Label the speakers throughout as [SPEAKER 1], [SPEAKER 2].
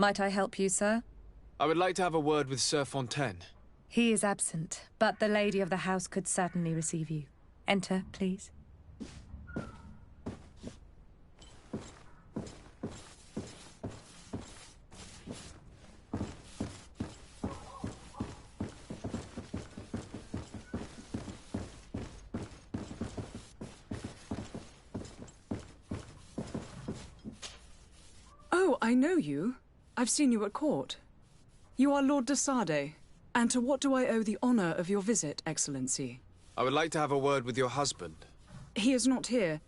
[SPEAKER 1] Might I help you, sir?
[SPEAKER 2] I would like to have a word with Sir Fontaine.
[SPEAKER 1] He is absent, but the lady of the house could certainly receive you. Enter, please.
[SPEAKER 3] Oh, I know you. I've seen you at court. You are Lord de Sade. And to what do I owe the honor of your visit, Excellency?
[SPEAKER 2] I would like to have a word with your husband.
[SPEAKER 3] He is not here,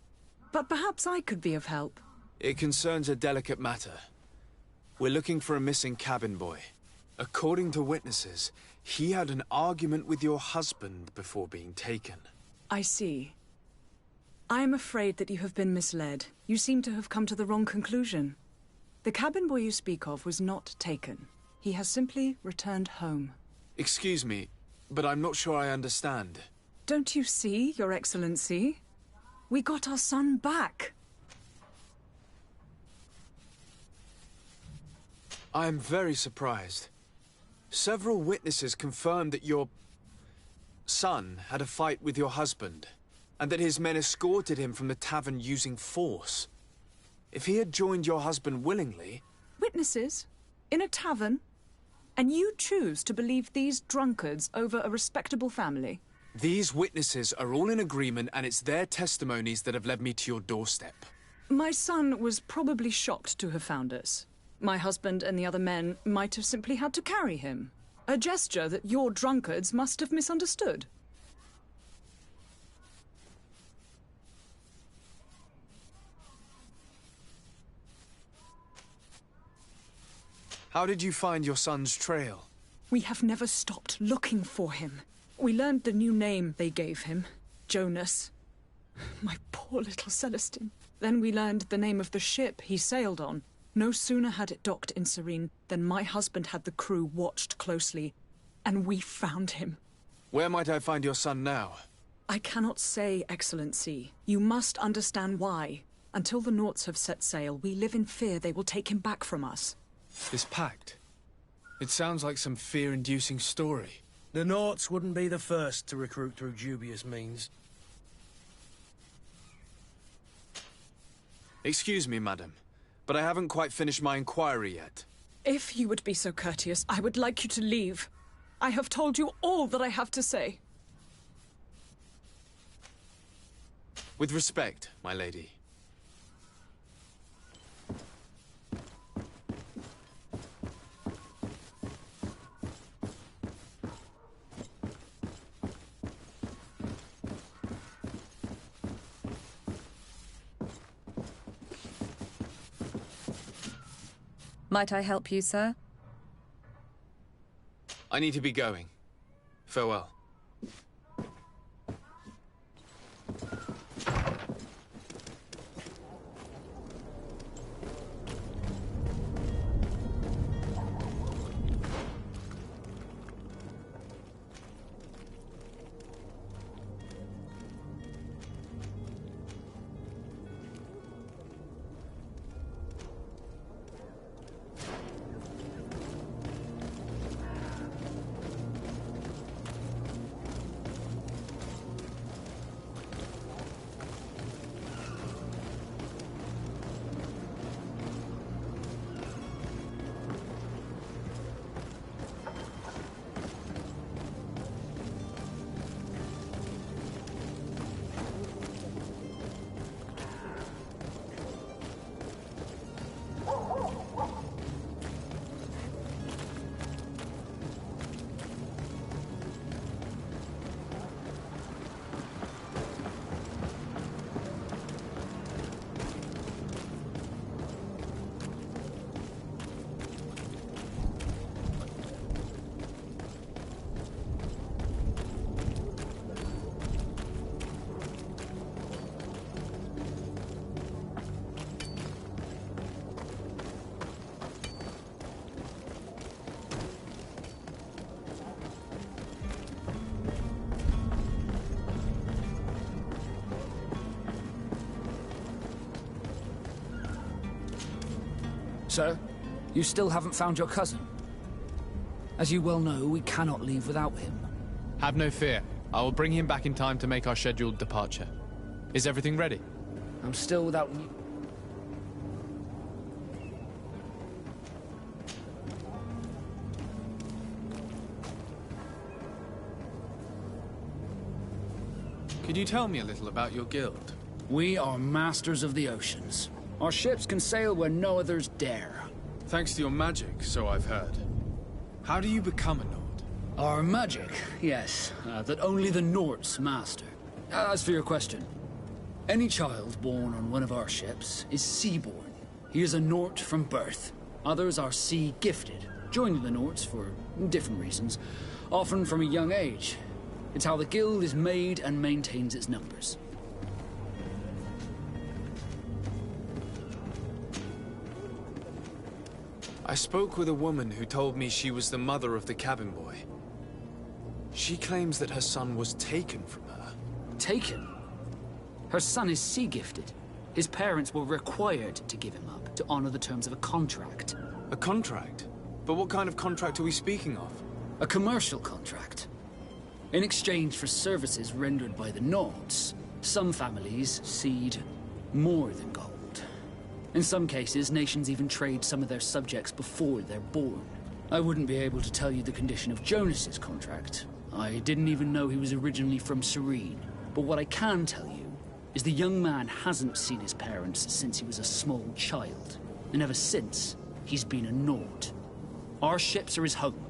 [SPEAKER 3] but perhaps I could be of help.
[SPEAKER 2] It concerns a delicate matter. We're looking for a missing cabin boy. According to witnesses, he had an argument with your husband before being taken.
[SPEAKER 3] I see. I am afraid that you have been misled. You seem to have come to the wrong conclusion. The cabin boy you speak of was not taken. He has simply returned home.
[SPEAKER 2] Excuse me, but I'm not sure I understand.
[SPEAKER 3] Don't you see, Your Excellency? We got our son back.
[SPEAKER 2] I am very surprised. Several witnesses confirmed that your son had a fight with your husband, and that his men escorted him from the tavern using force. If he had joined your husband willingly...
[SPEAKER 3] Witnesses? In a tavern? And you choose to believe these drunkards over a respectable family?
[SPEAKER 2] These witnesses are all in agreement, and it's their testimonies that have led me to your doorstep.
[SPEAKER 3] My son was probably shocked to have found us. My husband and the other men might have simply had to carry him. A gesture that your drunkards must have misunderstood.
[SPEAKER 2] How did you find your son's trail?
[SPEAKER 3] We have never stopped looking for him. We learned the new name they gave him, Jonas. My poor little Celestine. Then we learned the name of the ship he sailed on. No sooner had it docked in Serene than my husband had the crew watched closely, and we found him.
[SPEAKER 2] Where might I find your son now?
[SPEAKER 3] I cannot say, Excellency. You must understand why. Until the Nauts have set sail, we live in fear they will take him back from us.
[SPEAKER 2] This pact? It sounds like some fear-inducing story.
[SPEAKER 4] The Nauts wouldn't be the first to recruit through dubious means.
[SPEAKER 2] Excuse me, madam, but I haven't quite finished my inquiry yet.
[SPEAKER 3] If you would be so courteous, I would like you to leave. I have told you all that I have to say.
[SPEAKER 2] With respect, my lady.
[SPEAKER 1] Might I help you, sir?
[SPEAKER 2] I need to be going. Farewell.
[SPEAKER 4] Sir?
[SPEAKER 5] You still haven't found your cousin? As you well know, we cannot leave without him.
[SPEAKER 6] Have no fear. I will bring him back in time to make our scheduled departure. Is everything ready?
[SPEAKER 5] I'm still without...
[SPEAKER 6] Could you tell me a little about your guild?
[SPEAKER 5] We are masters of the oceans. Our ships can sail where no others dare.
[SPEAKER 2] Thanks to your magic, so I've heard. How do you become a Nord?
[SPEAKER 5] Our magic, yes, that only the Nords master. As for your question, any child born on one of our ships is sea-born. He is a Nord from birth. Others are sea-gifted, joining the Nords for different reasons, often from a young age. It's how the guild is made and maintains its numbers.
[SPEAKER 2] I spoke with a woman who told me she was the mother of the cabin boy. She claims that her son was taken from her.
[SPEAKER 5] Taken? Her son is sea-gifted. His parents were required to give him up to honor the terms of a contract.
[SPEAKER 2] A contract? But what kind of contract are we speaking of?
[SPEAKER 5] A commercial contract. In exchange for services rendered by the Nords, some families cede more than gold. In some cases, nations even trade some of their subjects before they're born. I wouldn't be able to tell you the condition of Jonas's contract. I didn't even know he was originally from Serene. But what I can tell you is the young man hasn't seen his parents since he was a small child. And ever since, he's been a Nord. Our ships are his home.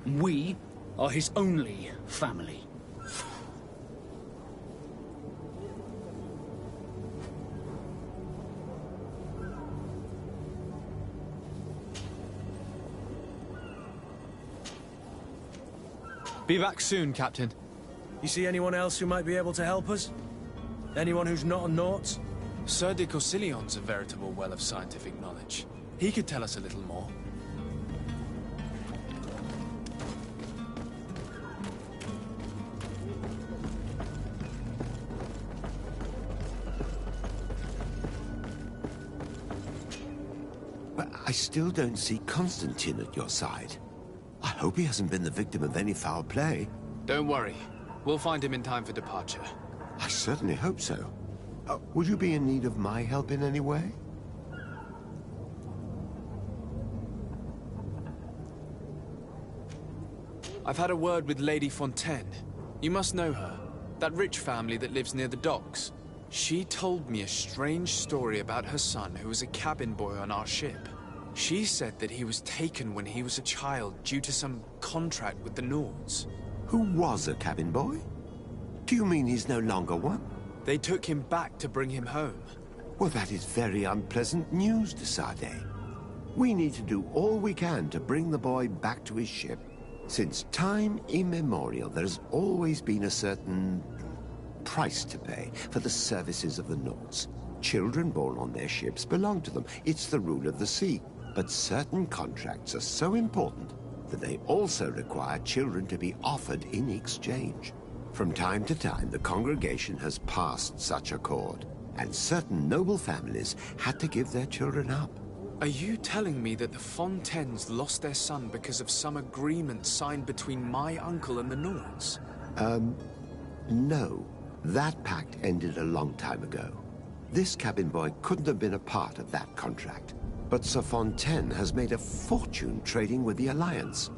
[SPEAKER 5] And we are his only family.
[SPEAKER 6] Be back soon, Captain.
[SPEAKER 4] You see anyone else who might be able to help us? Anyone who's not a Naut?
[SPEAKER 2] Sir de Corsillion's a veritable well of scientific knowledge. He could tell us a little more.
[SPEAKER 7] But I still don't see Constantine at your side. I hope he hasn't been the victim of any foul play.
[SPEAKER 2] Don't worry. We'll find him in time for departure.
[SPEAKER 7] I certainly hope so. Would you be in need of my help in any way?
[SPEAKER 2] I've had a word with Lady Fontaine. You must know her. That rich family that lives near the docks. She told me a strange story about her son who was a cabin boy on our ship. She said that he was taken when he was a child due to some contract with the Nords.
[SPEAKER 7] Who was a cabin boy? Do you mean he's no longer one?
[SPEAKER 2] They took him back to bring him home.
[SPEAKER 7] Well, that is very unpleasant news, de Sade. We need to do all we can to bring the boy back to his ship. Since time immemorial, there's always been a certain price to pay for the services of the Nords. Children born on their ships belong to them. It's the rule of the sea. But certain contracts are so important that they also require children to be offered in exchange. From time to time, the congregation has passed such accord, and certain noble families had to give their children up.
[SPEAKER 2] Are you telling me that the Fontaines lost their son because of some agreement signed between my uncle and the Nords?
[SPEAKER 7] No. That pact ended a long time ago. This cabin boy couldn't have been a part of that contract. But Sir Fontaine has made a fortune trading with the Alliance,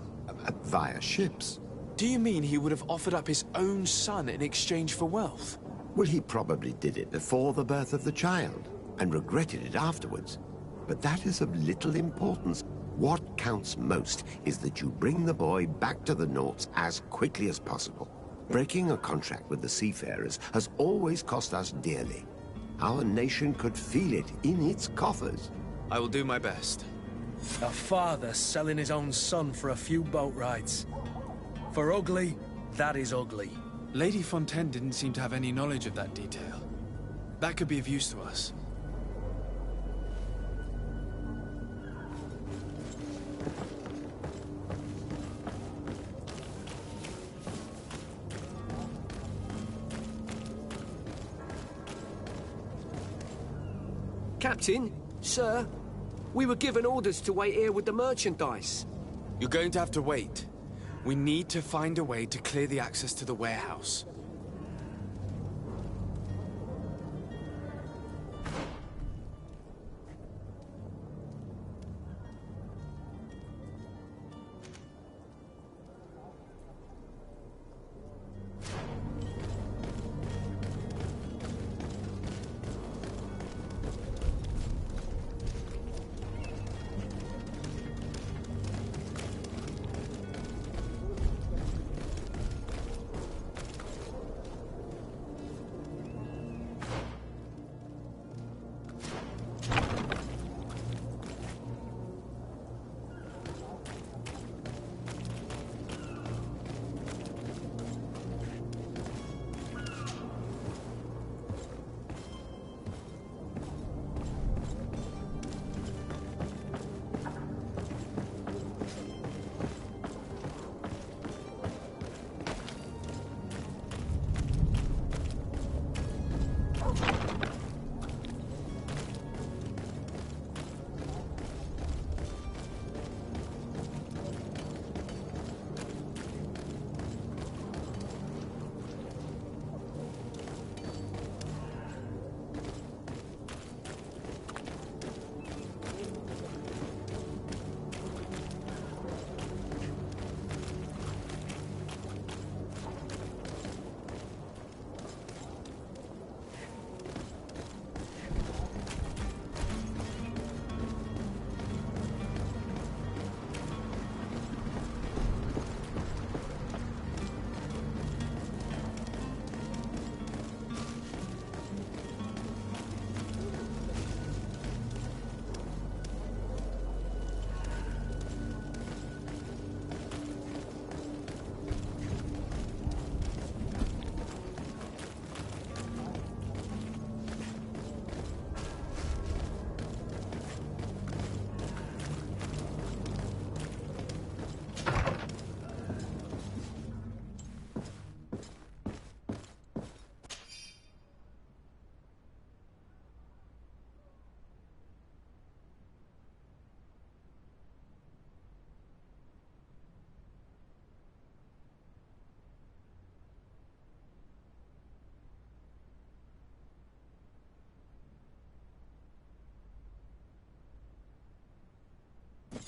[SPEAKER 7] via ships.
[SPEAKER 2] Do you mean he would have offered up his own son in exchange for wealth?
[SPEAKER 7] Well, he probably did it before the birth of the child, and regretted it afterwards. But that is of little importance. What counts most is that you bring the boy back to the Nords as quickly as possible. Breaking a contract with the seafarers has always cost us dearly. Our nation could feel it in its coffers.
[SPEAKER 2] I will do my best.
[SPEAKER 4] A father selling his own son for a few boat rides. For ugly, that is ugly.
[SPEAKER 2] Lady Fontaine didn't seem to have any knowledge of that detail. That could be of use to us.
[SPEAKER 8] Captain, sir, We were given orders to wait here with the merchandise.
[SPEAKER 2] You're going to have to wait. We need to find a way to clear the access to the warehouse.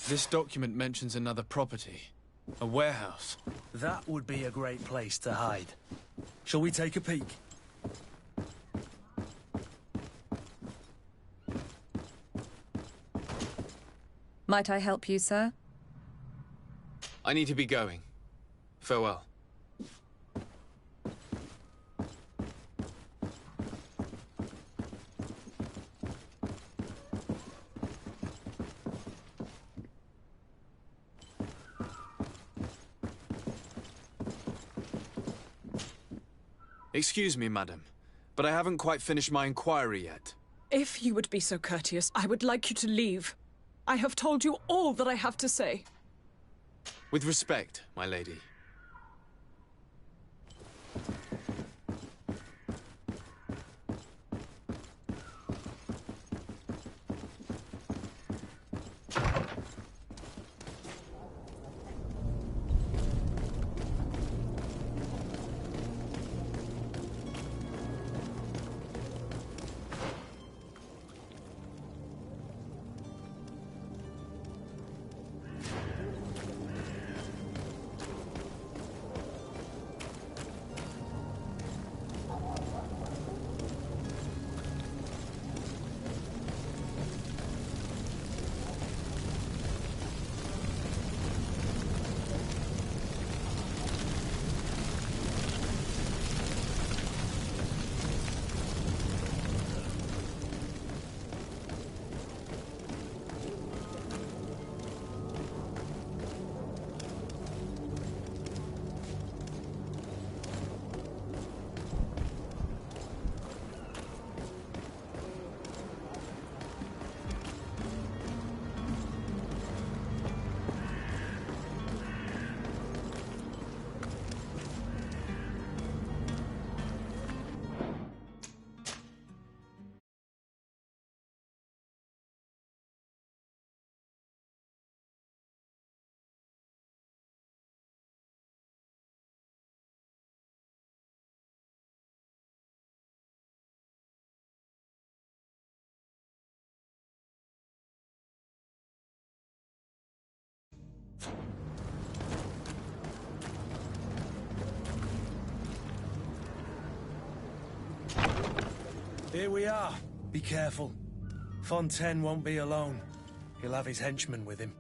[SPEAKER 6] This document mentions another property. A warehouse.
[SPEAKER 4] That would be a great place to hide. Shall we take a peek?
[SPEAKER 1] Might I help you, sir?
[SPEAKER 2] I need to be going. Farewell. Excuse me, madam, but I haven't quite finished my inquiry yet.
[SPEAKER 3] If you would be so courteous, I would like you to leave. I have told you all that I have to say.
[SPEAKER 2] With respect, my lady.
[SPEAKER 4] Here we are. Be careful. Fontaine won't be alone. He'll have his henchmen with him.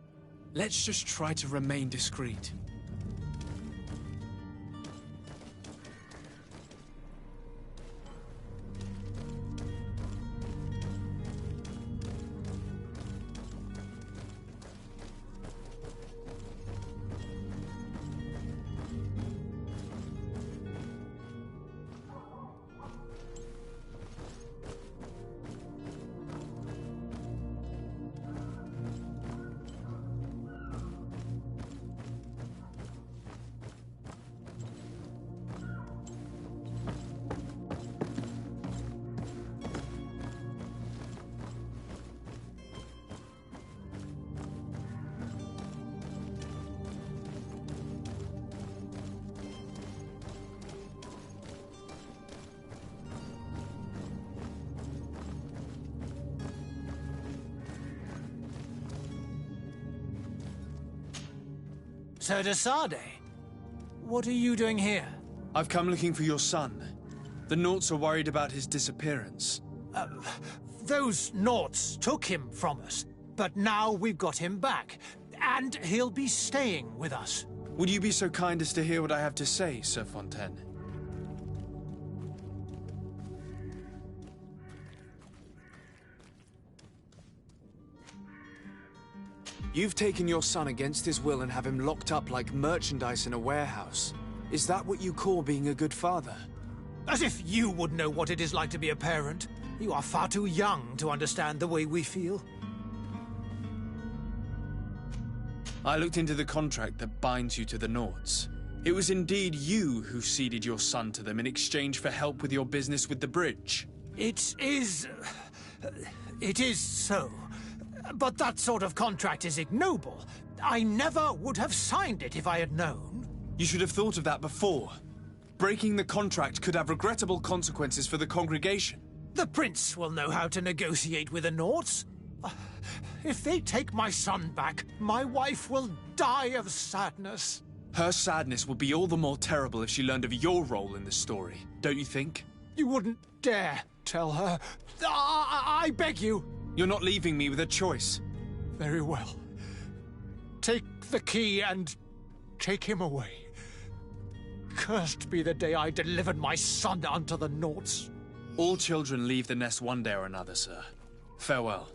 [SPEAKER 2] Let's just try to remain discreet.
[SPEAKER 9] Sir de Sade, what are you doing here?
[SPEAKER 2] I've come looking for your son. The Naughts are worried about his disappearance.
[SPEAKER 9] Those Naughts took him from us, but now we've got him back, and he'll be staying with us.
[SPEAKER 2] Would you be so kind as to hear what I have to say, Sir Fontaine? You've taken your son against his will and have him locked up like merchandise in a warehouse. Is that what you call being a good father?
[SPEAKER 9] As if you would know what it is like to be a parent. You are far too young to understand the way we feel.
[SPEAKER 2] I looked into the contract that binds you to the Naughts. It was indeed you who ceded your son to them in exchange for help with your business with the bridge.
[SPEAKER 9] It is so. But that sort of contract is ignoble. I never would have signed it if I had known.
[SPEAKER 2] You should have thought of that before. Breaking the contract could have regrettable consequences for the congregation.
[SPEAKER 9] The prince will know how to negotiate with the Naughts. If they take my son back, my wife will die of sadness.
[SPEAKER 2] Her sadness would be all the more terrible if she learned of your role in the story, don't you think?
[SPEAKER 9] You wouldn't dare tell her. I beg you.
[SPEAKER 2] You're not leaving me with a choice.
[SPEAKER 9] Very well. Take the key and take him away. Cursed be the day I delivered my son unto the Naughts.
[SPEAKER 2] All children leave the nest one day or another, sir. Farewell.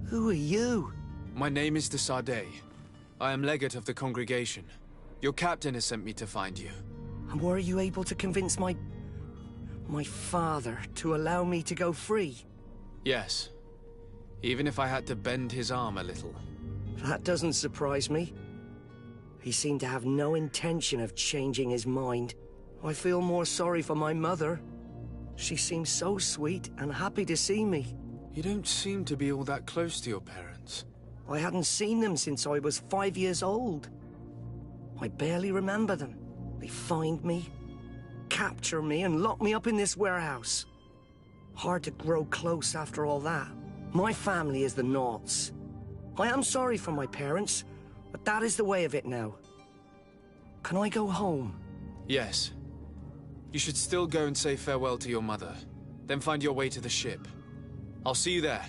[SPEAKER 8] Who are you?
[SPEAKER 2] My name is de Sade. I am legate of the congregation. Your captain has sent me to find you.
[SPEAKER 8] And were you able to convince my father to allow me to go free?
[SPEAKER 2] Yes. Even if I had to bend his arm a little.
[SPEAKER 8] That doesn't surprise me. He seemed to have no intention of changing his mind. I feel more sorry for my mother. She seems so sweet and happy to see me.
[SPEAKER 2] You don't seem to be all that close to your parents.
[SPEAKER 8] I hadn't seen them since I was 5 years old. I barely remember them. They find me, capture me, and lock me up in this warehouse. Hard to grow close after all that. My family is the Naughts. I am sorry for my parents, but that is the way of it now. Can I go home?
[SPEAKER 2] Yes. You should still go and say farewell to your mother. Then find your way to the ship. I'll see you there.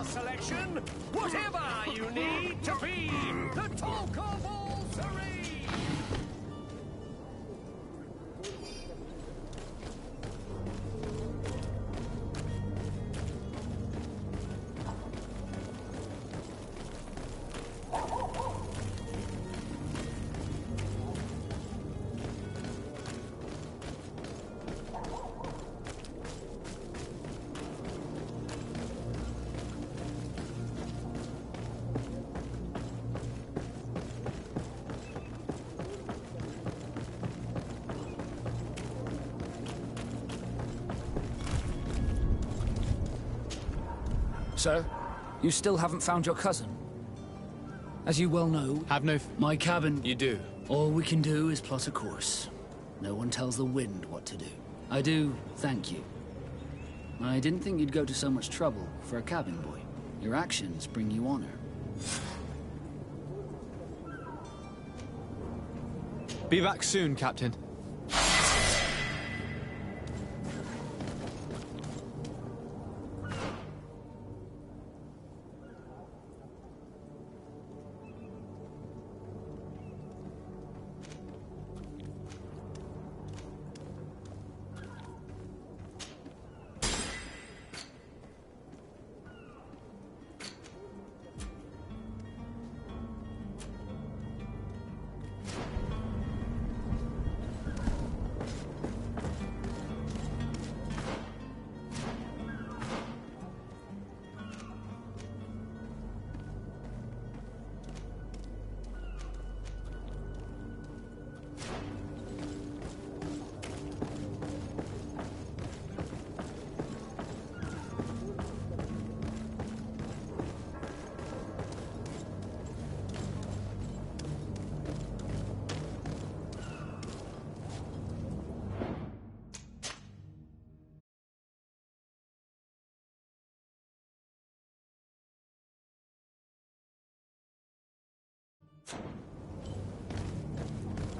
[SPEAKER 10] Selection, whatever you need to be the talk of all Serene.
[SPEAKER 5] Sir, you still haven't found your cousin. As you well know, my cabin...
[SPEAKER 2] You do?
[SPEAKER 5] All we can do is plot a course. No one tells the wind what to do. I do thank you. I didn't think you'd go to so much trouble for a cabin boy. Your actions bring you honor.
[SPEAKER 6] Be back soon, Captain.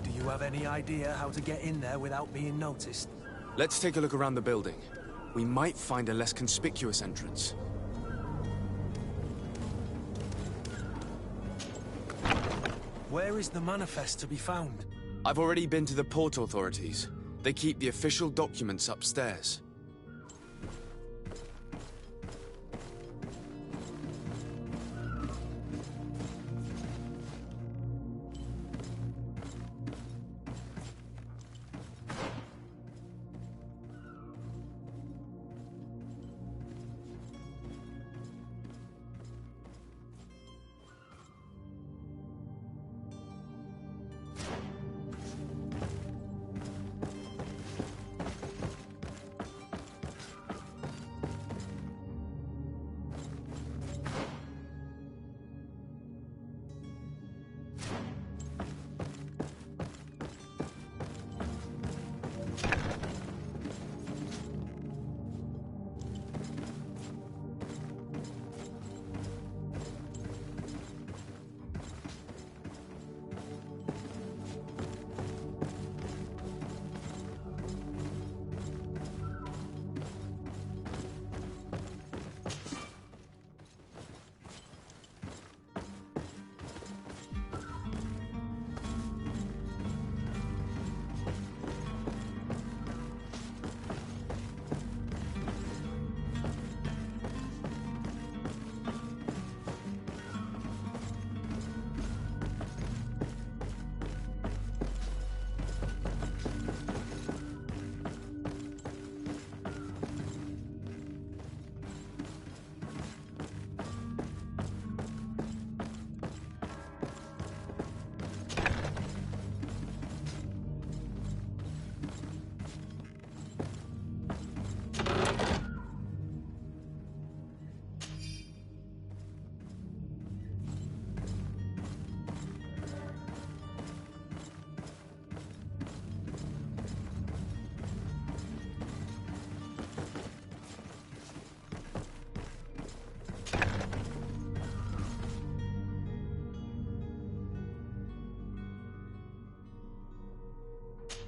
[SPEAKER 4] Do you have any idea how to get in there without being noticed?
[SPEAKER 2] Let's take a look around the building. We might find a less conspicuous entrance.
[SPEAKER 4] Where is the manifest to be found?
[SPEAKER 2] I've already been to the port authorities. They keep the official documents upstairs.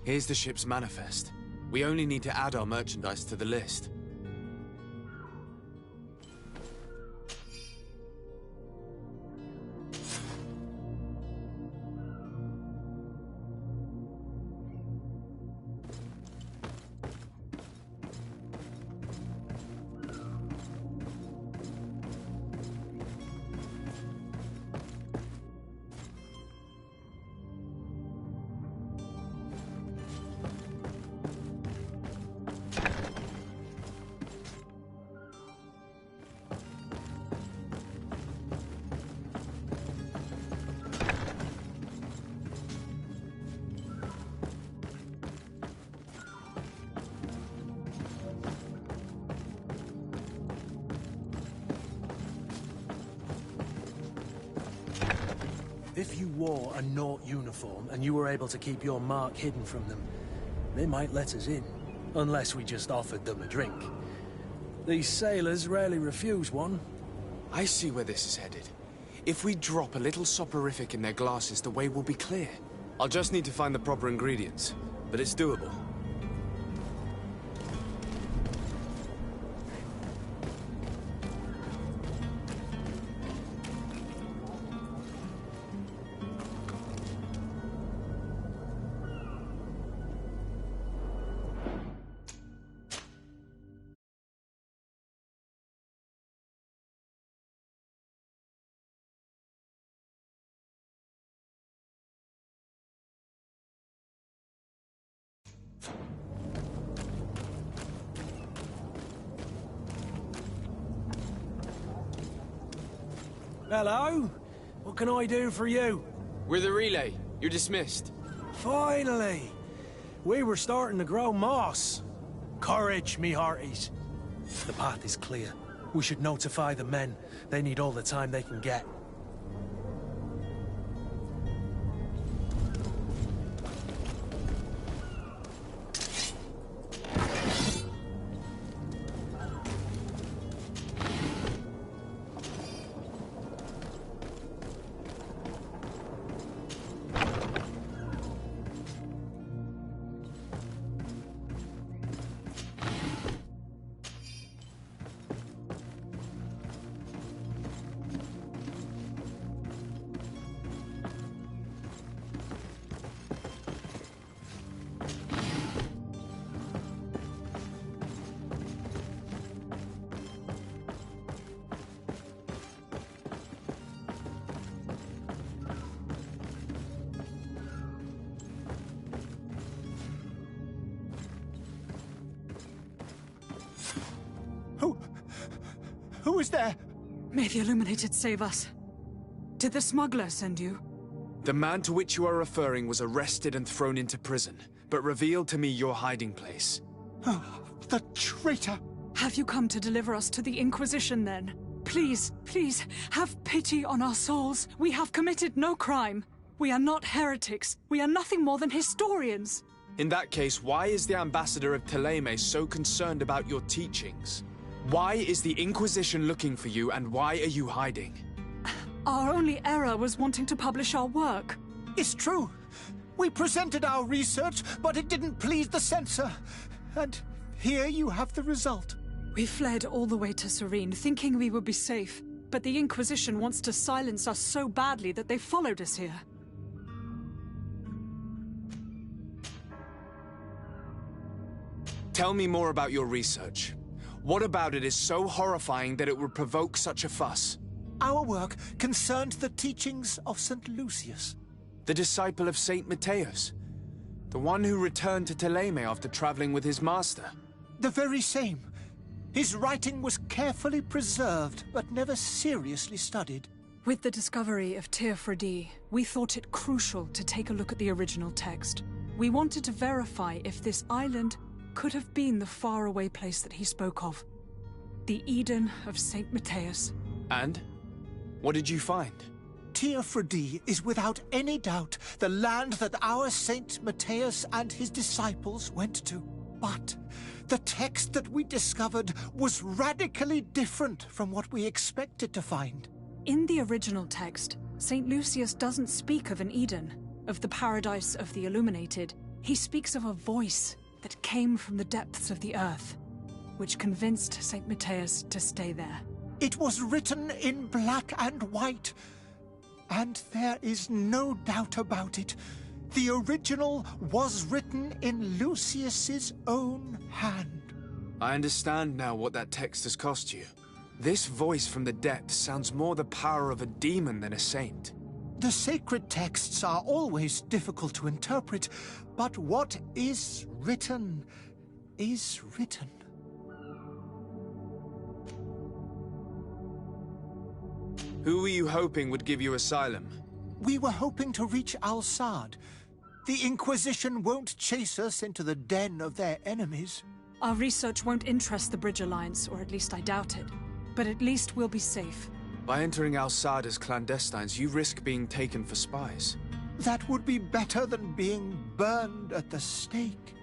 [SPEAKER 2] Here's the ship's manifest. We only need to add our merchandise to the list.
[SPEAKER 4] If you wore a Naut uniform and you were able to keep your mark hidden from them, they might let us in, unless we just offered them a drink. These sailors rarely refuse one.
[SPEAKER 2] I see where this is headed. If we drop a little soporific in their glasses, the way will be clear. I'll just need to find the proper ingredients, but it's doable.
[SPEAKER 4] Hello? What can I do for you?
[SPEAKER 2] We're the relay. You're dismissed.
[SPEAKER 4] Finally! We were starting to grow moss. Courage, me hearties. The path is clear. We should notify the men. They need all the time they can get.
[SPEAKER 9] Who is there?
[SPEAKER 3] May the Illuminated save us. Did the smuggler send you?
[SPEAKER 2] The man to which you are referring was arrested and thrown into prison, but revealed to me your hiding place.
[SPEAKER 9] Oh, the traitor!
[SPEAKER 3] Have you come to deliver us to the Inquisition, then? Please, please, have pity on our souls. We have committed no crime. We are not heretics. We are nothing more than historians.
[SPEAKER 2] In that case, why is the ambassador of Thélème so concerned about your teachings? Why is the Inquisition looking for you, and why are you hiding?
[SPEAKER 3] Our only error was wanting to publish our work.
[SPEAKER 9] It's true. We presented our research, but it didn't please the censor. And here you have the result.
[SPEAKER 3] We fled all the way to Serene, thinking we would be safe. But the Inquisition wants to silence us so badly that they followed us here.
[SPEAKER 2] Tell me more about your research. What about it is so horrifying that it would provoke such a fuss?
[SPEAKER 9] Our work concerned the teachings of St. Lucius.
[SPEAKER 2] The disciple of St. Matthias. The one who returned to Thélème after traveling with his master.
[SPEAKER 9] The very same. His writing was carefully preserved, but never seriously studied.
[SPEAKER 3] With the discovery of Teofredi, we thought it crucial to take a look at the original text. We wanted to verify if this island could have been the faraway place that he spoke of. The Eden of St. Matthias.
[SPEAKER 2] And? What did you find?
[SPEAKER 9] Teofredi is without any doubt the land that our St. Matthias and his disciples went to. But the text that we discovered was radically different from what we expected to find.
[SPEAKER 3] In the original text, St. Lucius doesn't speak of an Eden, of the paradise of the Illuminated. He speaks of a voice that came from the depths of the earth, which convinced St. Matthias to stay there.
[SPEAKER 9] It was written in black and white, and there is no doubt about it. The original was written in Lucius's own hand.
[SPEAKER 2] I understand now what that text has cost you. This voice from the depths sounds more the power of a demon than a saint.
[SPEAKER 9] The sacred texts are always difficult to interpret, but what is written is written.
[SPEAKER 2] Who were you hoping would give you asylum?
[SPEAKER 9] We were hoping to reach Al-Sad. The Inquisition won't chase us into the den of their enemies.
[SPEAKER 3] Our research won't interest the Bridge Alliance, or at least I doubt it. But at least we'll be safe.
[SPEAKER 2] By entering Al-Sad as clandestines, you risk being taken for spies.
[SPEAKER 9] That would be better than being burned at the stake.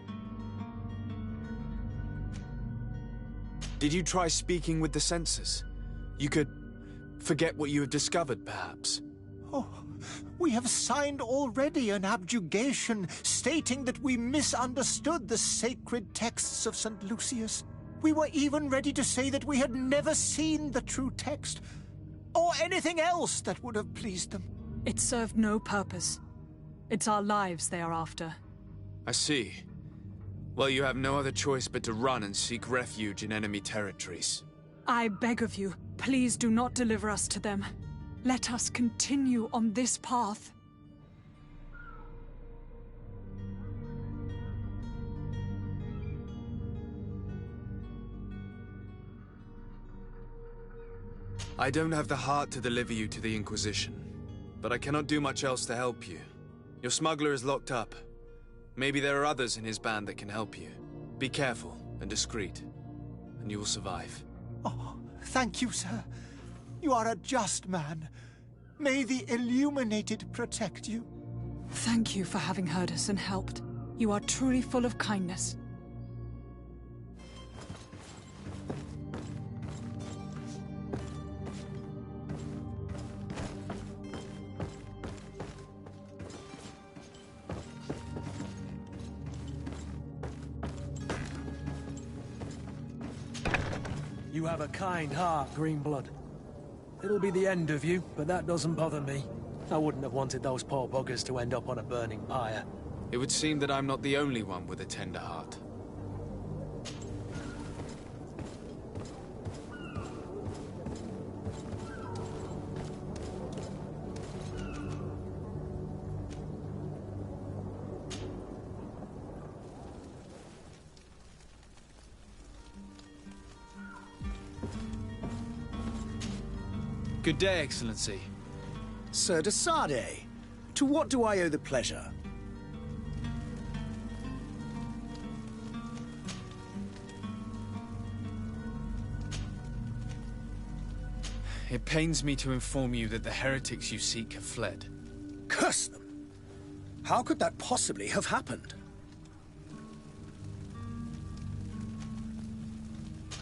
[SPEAKER 2] Did you try speaking with the censors? You could forget what you have discovered, perhaps.
[SPEAKER 9] Oh, we have signed already an abjugation stating that we misunderstood the sacred texts of St. Lucius. We were even ready to say that we had never seen the true text, or anything else that would have pleased them.
[SPEAKER 3] It served no purpose. It's our lives they are after.
[SPEAKER 2] I see. Well, you have no other choice but to run and seek refuge in enemy territories.
[SPEAKER 3] I beg of you, please do not deliver us to them. Let us continue on this path.
[SPEAKER 2] I don't have the heart to deliver you to the Inquisition, but I cannot do much else to help you. Your smuggler is locked up. Maybe there are others in his band that can help you. Be careful and discreet, and you will survive.
[SPEAKER 9] Oh, thank you, sir. You are a just man. May the Illuminated protect you.
[SPEAKER 3] Thank you for having heard us and helped. You are truly full of kindness.
[SPEAKER 4] You have a kind heart, Greenblood. It'll be the end of you, but that doesn't bother me. I wouldn't have wanted those poor buggers to end up on a burning pyre.
[SPEAKER 2] It would seem that I'm not the only one with a tender heart. Good day, Excellency.
[SPEAKER 11] Sir de Sardet, to what do I owe the pleasure?
[SPEAKER 2] It pains me to inform you that the heretics you seek have fled.
[SPEAKER 11] Curse them! How could that possibly have happened?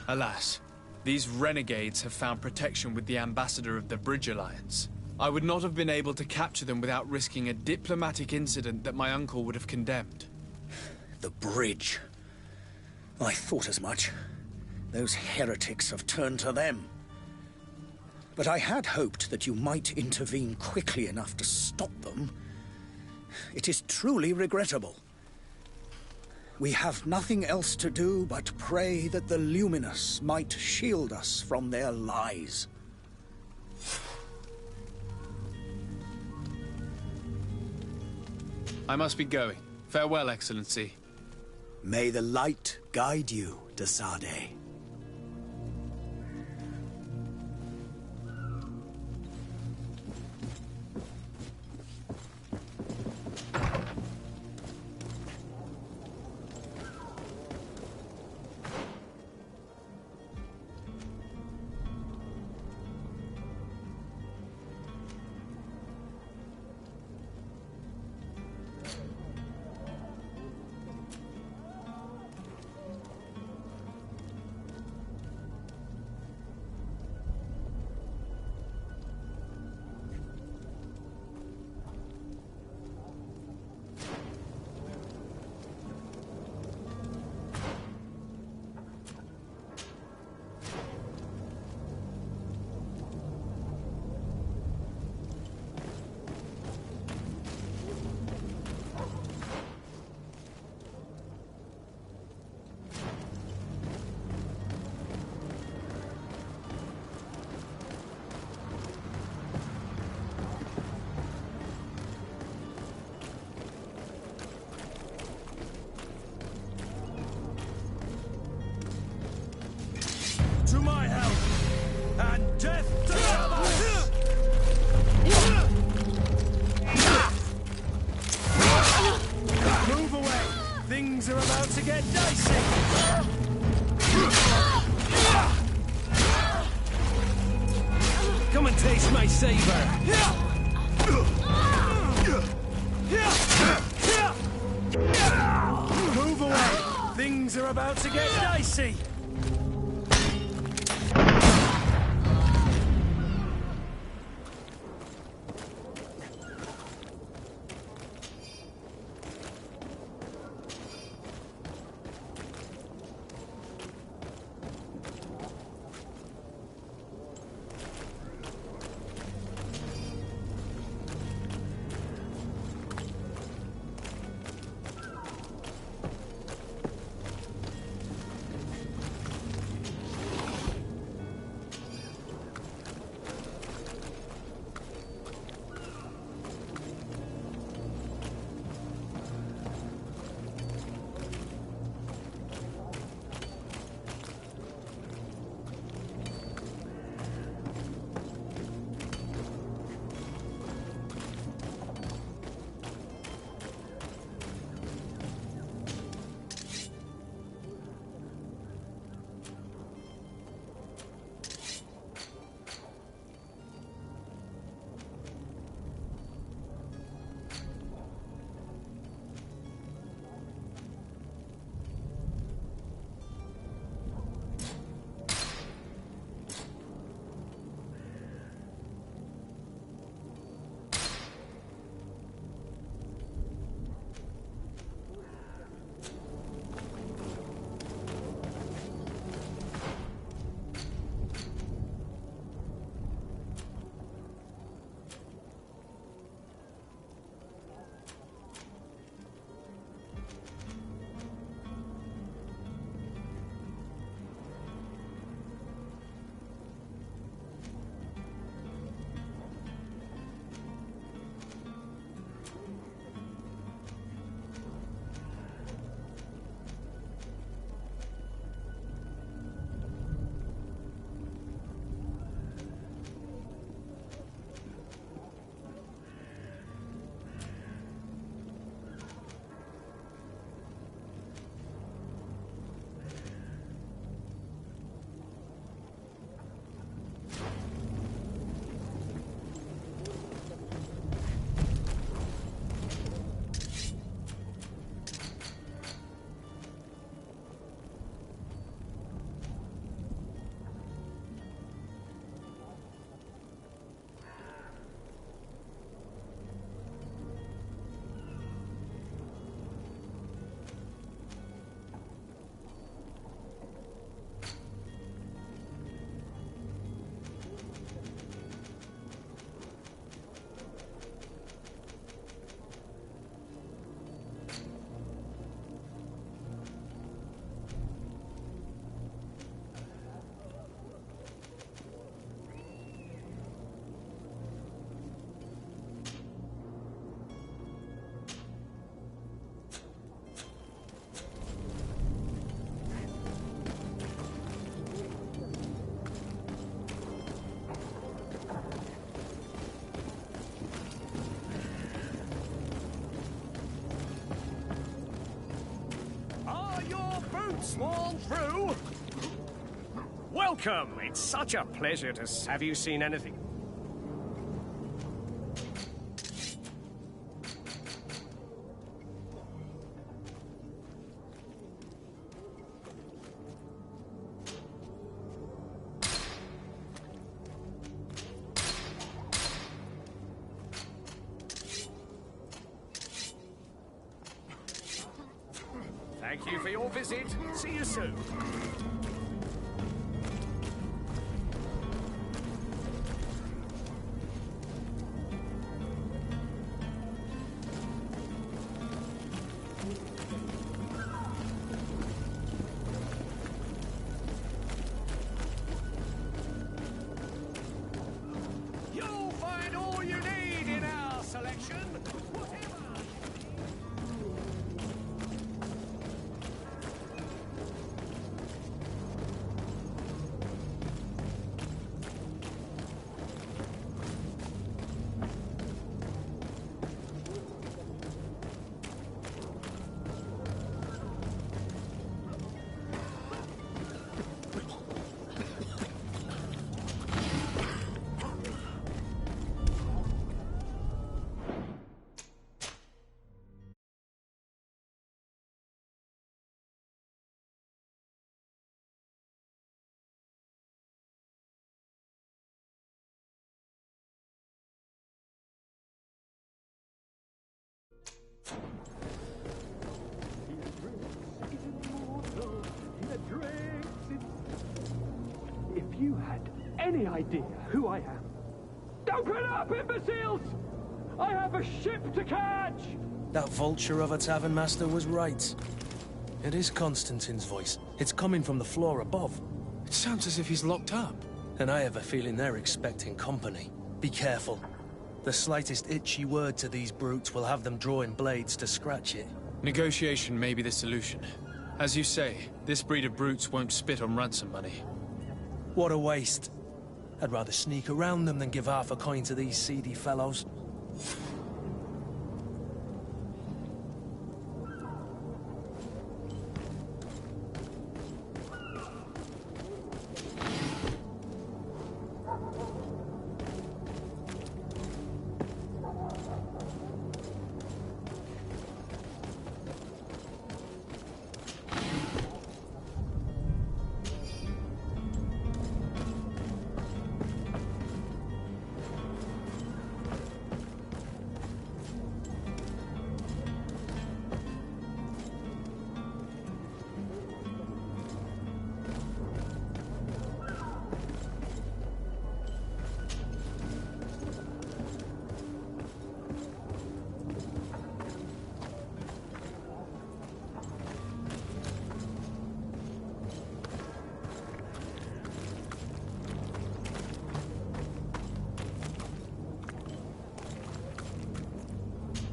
[SPEAKER 2] Alas, these renegades have found protection with the ambassador of the Bridge Alliance. I would not have been able to capture them without risking a diplomatic incident that my uncle would have condemned.
[SPEAKER 11] The bridge. I thought as much. Those heretics have turned to them. But I had hoped that you might intervene quickly enough to stop them. It is truly regrettable. We have nothing else to do but pray that the Luminous might shield us from their lies.
[SPEAKER 2] I must be going. Farewell, Excellency.
[SPEAKER 11] May the light guide you, de Sardet.
[SPEAKER 10] and death to the others! Move away! Things are about to get dicey! Come and taste my savor! Move away! Things are about to get dicey! Sworn through? Welcome! It's such a pleasure to... Have you seen anything? Thank you for your visit. See you soon. You'll find all you need in our selection. you had any idea who I am. Open up, imbeciles! I have a ship to catch!
[SPEAKER 4] That vulture of a tavern master was right. It is Constantine's voice. It's coming from the floor above.
[SPEAKER 2] It sounds as if he's locked up.
[SPEAKER 4] And I have a feeling they're expecting company. Be careful. The slightest itchy word to these brutes will have them drawing blades to scratch it.
[SPEAKER 6] Negotiation may be the solution. As you say, this breed of brutes won't spit on ransom money.
[SPEAKER 4] What a waste. I'd rather sneak around them than give half a coin to these seedy fellows.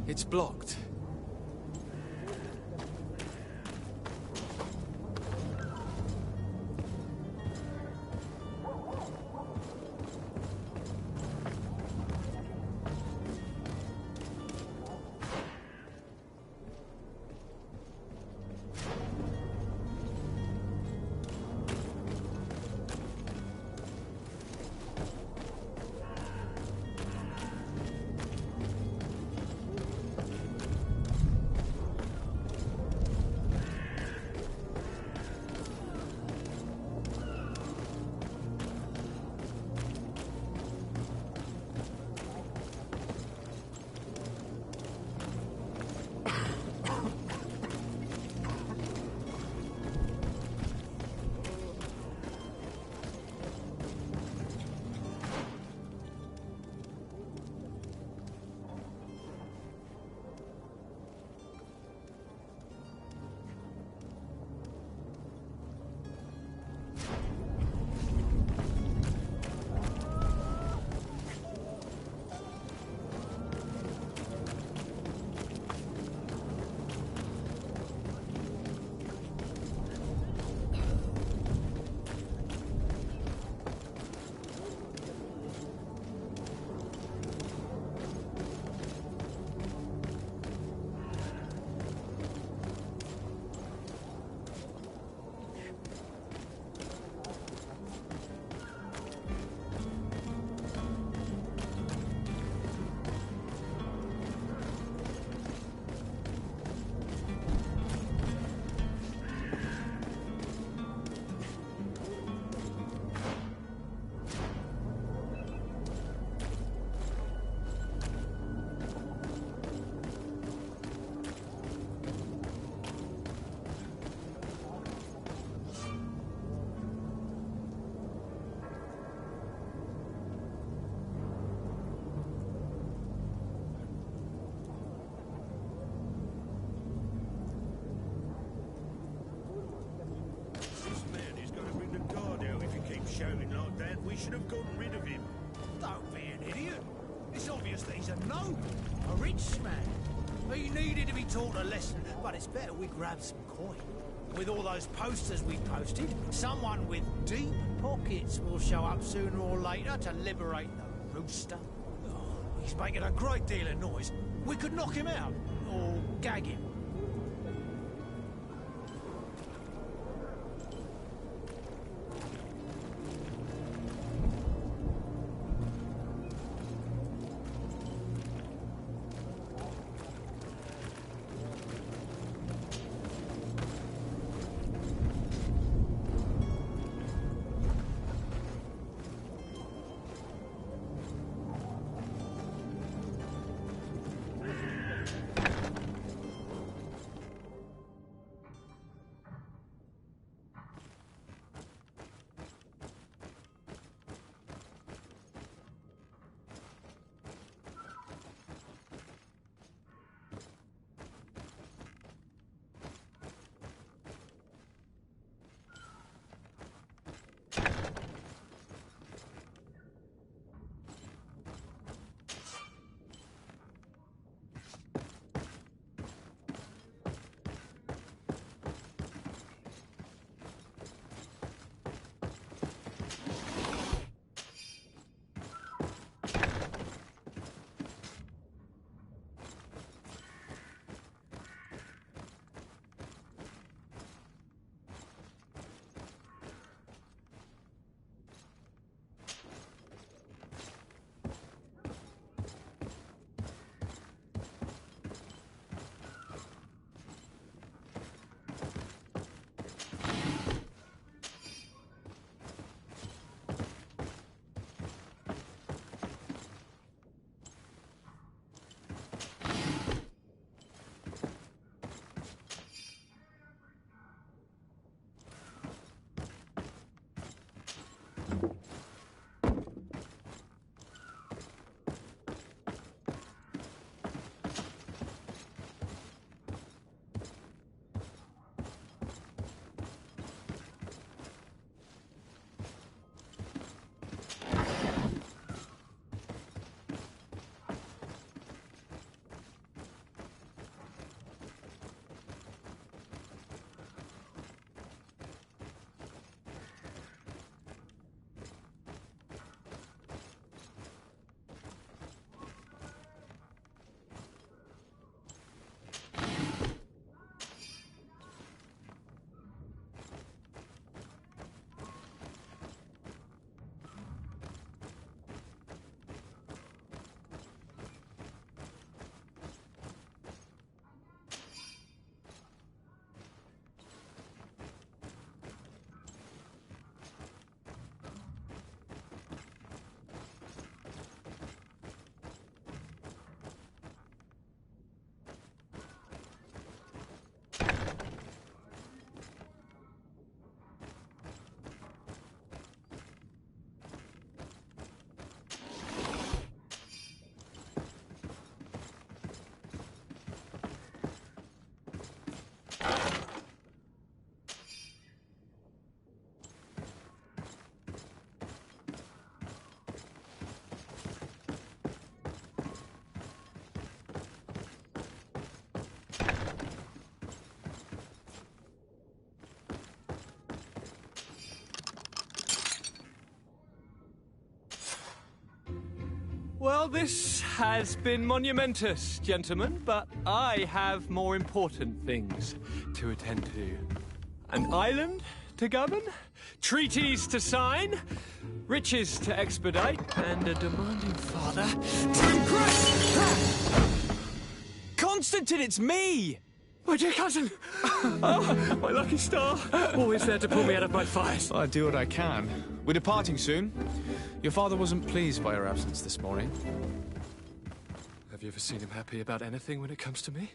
[SPEAKER 2] It's blocked.
[SPEAKER 12] Shouting like that, we should have gotten rid of him. Don't be an idiot. It's obvious that he's a noble, a rich man. He needed to be taught a lesson, but it's better we grab some coin. With all those posters we posted, someone with deep pockets will show up sooner or later to liberate the rooster. Oh, he's making a great deal of noise. We could knock him out, or gag him.
[SPEAKER 10] Well, this has been monumentous, gentlemen, but I have more important things to attend to. An island to govern, treaties to sign, riches to expedite, and a demanding father to impress.
[SPEAKER 2] Constantine, it's me!
[SPEAKER 10] My dear cousin! Oh, my lucky star. Always there to pull me out of my fires.
[SPEAKER 6] I do what I can. We're departing soon. Your father wasn't pleased by your absence this morning.
[SPEAKER 10] Have you ever seen him happy about anything when it comes to me?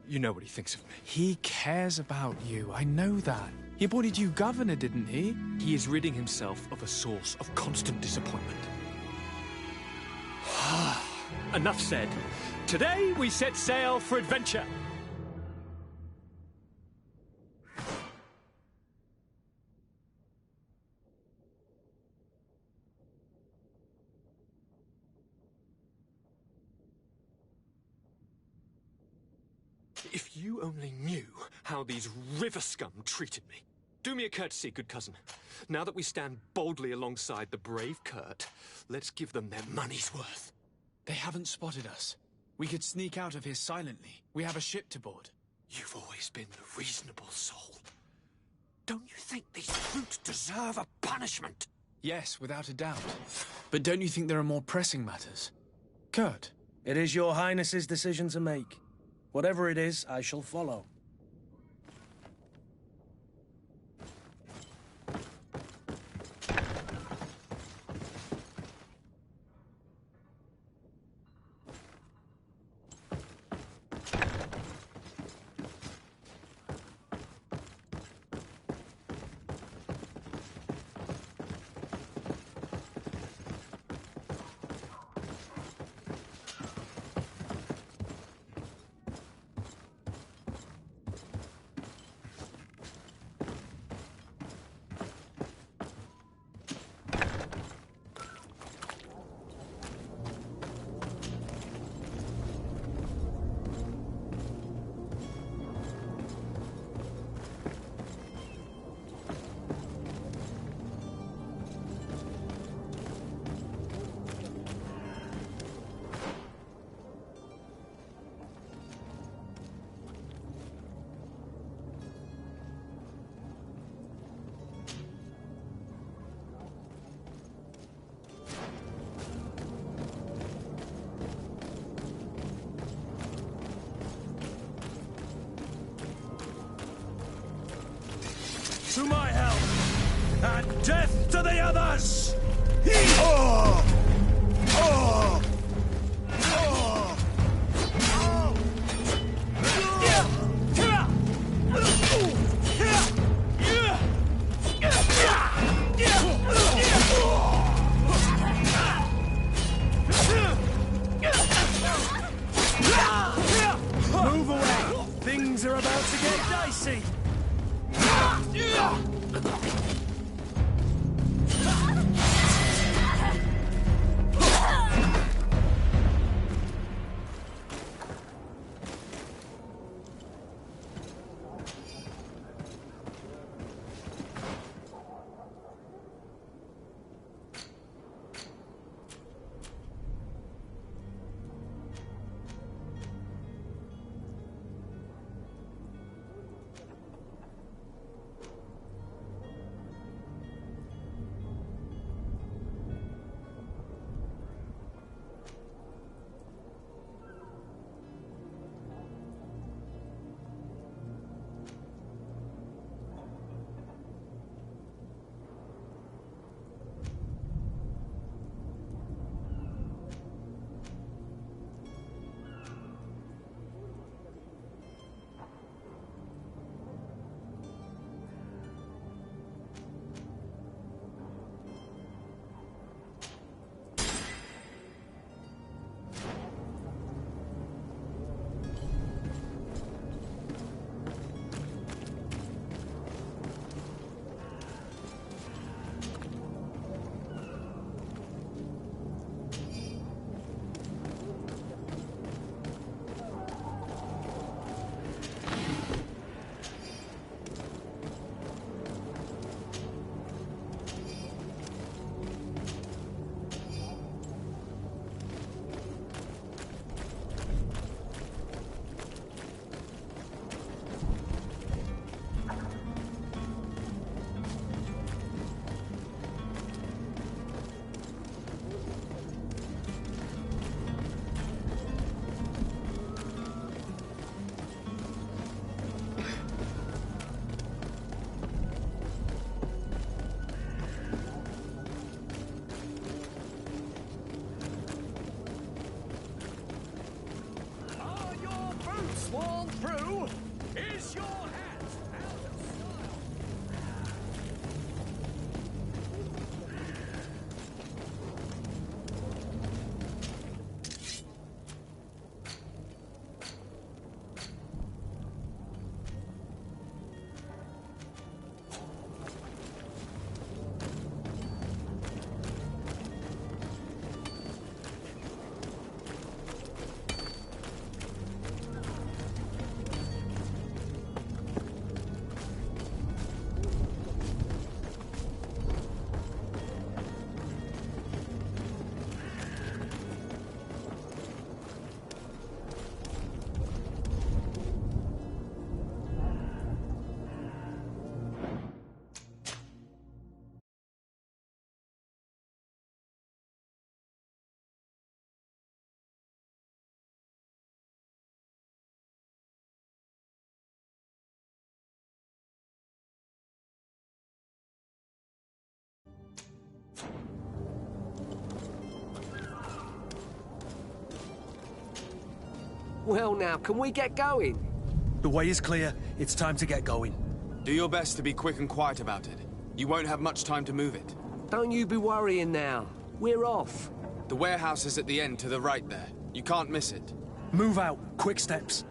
[SPEAKER 10] You know what he thinks of me.
[SPEAKER 6] He cares about you, I know that. He appointed you governor, didn't he?
[SPEAKER 10] He is ridding himself of a source of constant disappointment. Enough said. Today we set sail for adventure. If you only knew how these river scum treated me. Do me a courtesy, good cousin. Now that we stand boldly alongside the brave Kurt, let's give them their money's worth.
[SPEAKER 6] They haven't spotted us. We could sneak out of here silently. We have a ship to board.
[SPEAKER 10] You've always been the reasonable soul. Don't you think these brutes deserve a punishment?
[SPEAKER 6] Yes, without a doubt. But don't you think there are more pressing matters? Kurt?
[SPEAKER 4] It is your Highness's decision to make. Whatever it is, I shall follow.
[SPEAKER 12] To my help, and death to the others! Move away! Things are about to get dicey! swarm through. Is your hat out of style?
[SPEAKER 8] Well now, can we get going?
[SPEAKER 4] The way is clear. It's time to get going.
[SPEAKER 2] Do your best to be quick and quiet about it. You won't have much time to move it.
[SPEAKER 8] Don't you be worrying now. We're off.
[SPEAKER 2] The warehouse is at the end to the right there. You can't miss it.
[SPEAKER 4] Move out. Quick steps.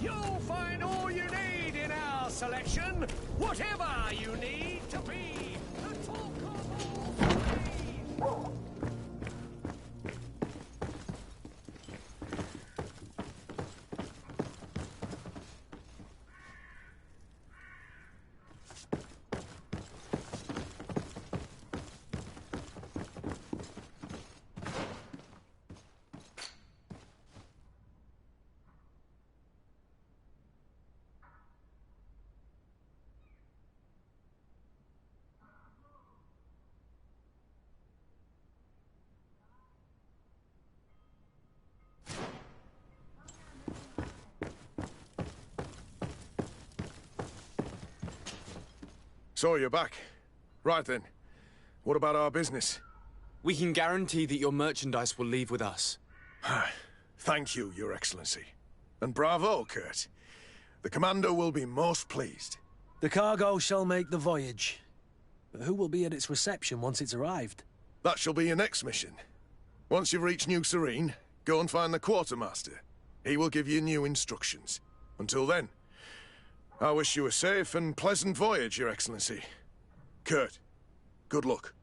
[SPEAKER 12] You'll find all you need in our selection, whatever you need to be. The talk of all three.
[SPEAKER 13] So you're back. Right then. What about our business?
[SPEAKER 2] We can guarantee that your merchandise will leave with us.
[SPEAKER 13] Thank you, Your Excellency. And bravo, Kurt. The Commander will be most pleased.
[SPEAKER 4] The cargo shall make the voyage. But who will be at its reception once it's arrived?
[SPEAKER 13] That shall be your next mission. Once you've reached New Serene, go and find the Quartermaster. He will give you new instructions. Until then, I wish you a safe and pleasant voyage, Your Excellency. Kurt, good luck.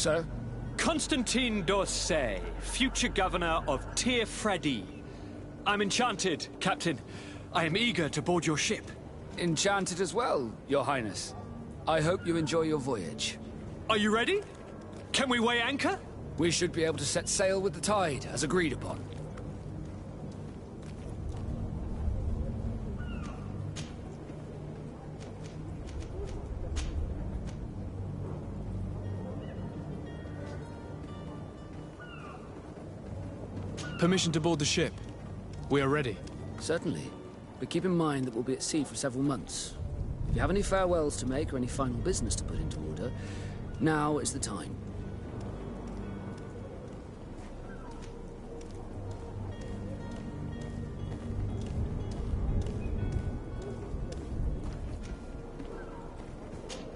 [SPEAKER 5] Sir?
[SPEAKER 10] Constantine d'Orsay, future governor of Tir Freddy. I'm enchanted, Captain. I am eager to board your ship.
[SPEAKER 5] Enchanted as well, Your Highness. I hope you enjoy your voyage.
[SPEAKER 10] Are you ready? Can we weigh anchor?
[SPEAKER 5] We should be able to set sail with the tide, as agreed upon.
[SPEAKER 6] Permission to board the ship. We are ready.
[SPEAKER 5] Certainly. But keep in mind that we'll be at sea for several months. If you have any farewells to make or any final business to put into order, now is the time.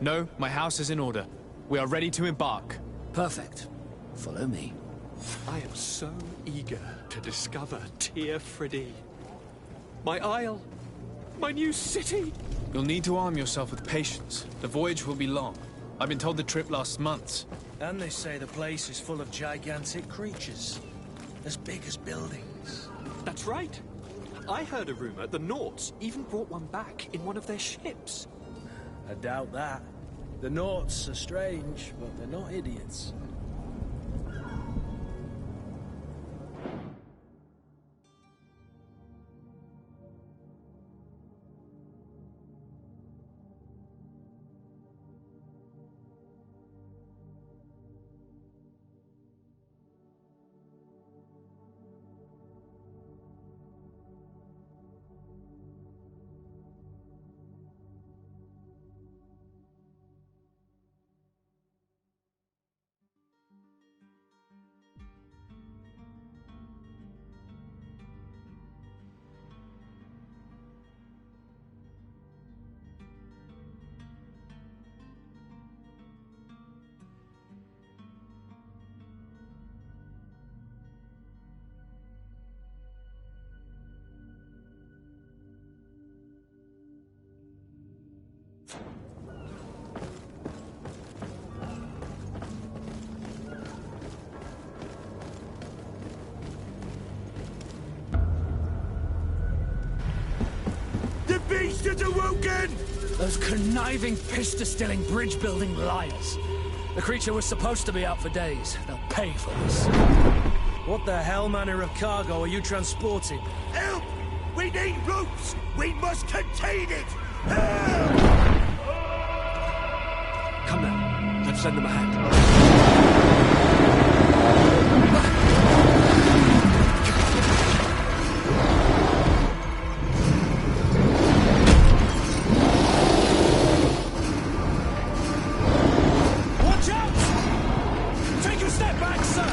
[SPEAKER 6] No, my house is in order. We are ready to embark.
[SPEAKER 5] Perfect. Follow me.
[SPEAKER 10] I am so eager to discover Tir Freddy. My isle. My new city.
[SPEAKER 6] You'll need to arm yourself with patience. The voyage will be long. I've been told the trip lasts months.
[SPEAKER 4] And they say the place is full of gigantic creatures. As big as buildings.
[SPEAKER 10] That's right. I heard a rumor the Nauts even brought one back in one of their ships.
[SPEAKER 4] I doubt that. The Nauts are strange, but they're not idiots.
[SPEAKER 12] The beast is awoken!
[SPEAKER 5] Those conniving, piss-distilling, bridge-building liars. The creature was supposed to be out for days. They'll pay for this.
[SPEAKER 4] What the hell manner of cargo are you transporting?
[SPEAKER 12] Help! We need ropes! We must contain it! Help!
[SPEAKER 2] Come now, let's lend them a hand.
[SPEAKER 5] Watch out! Take a step back, sir!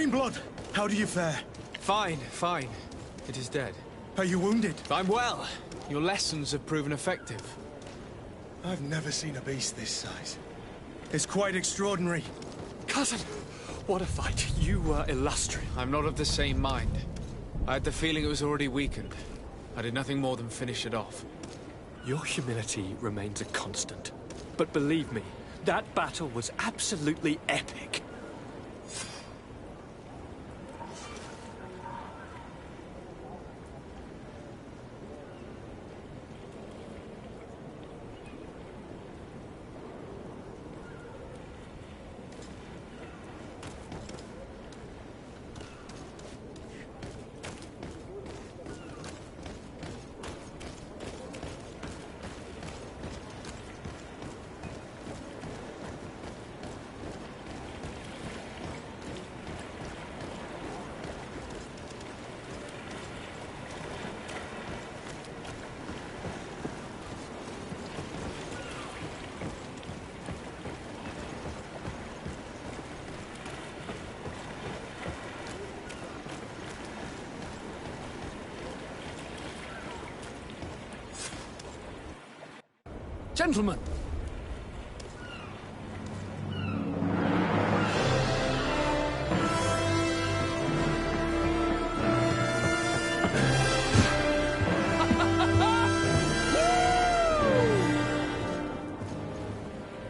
[SPEAKER 14] in blood. How do you fare?
[SPEAKER 2] Fine, fine. It is dead.
[SPEAKER 14] Are you wounded?
[SPEAKER 2] I'm well. Your lessons have proven effective.
[SPEAKER 14] I've never seen a beast this size. It's quite extraordinary.
[SPEAKER 10] Cousin, what a fight. You were illustrious.
[SPEAKER 2] I'm not of the same mind. I had the feeling it was already weakened. I did nothing more than finish it off.
[SPEAKER 10] Your humility remains a constant. But believe me, that battle was absolutely epic. Gentlemen!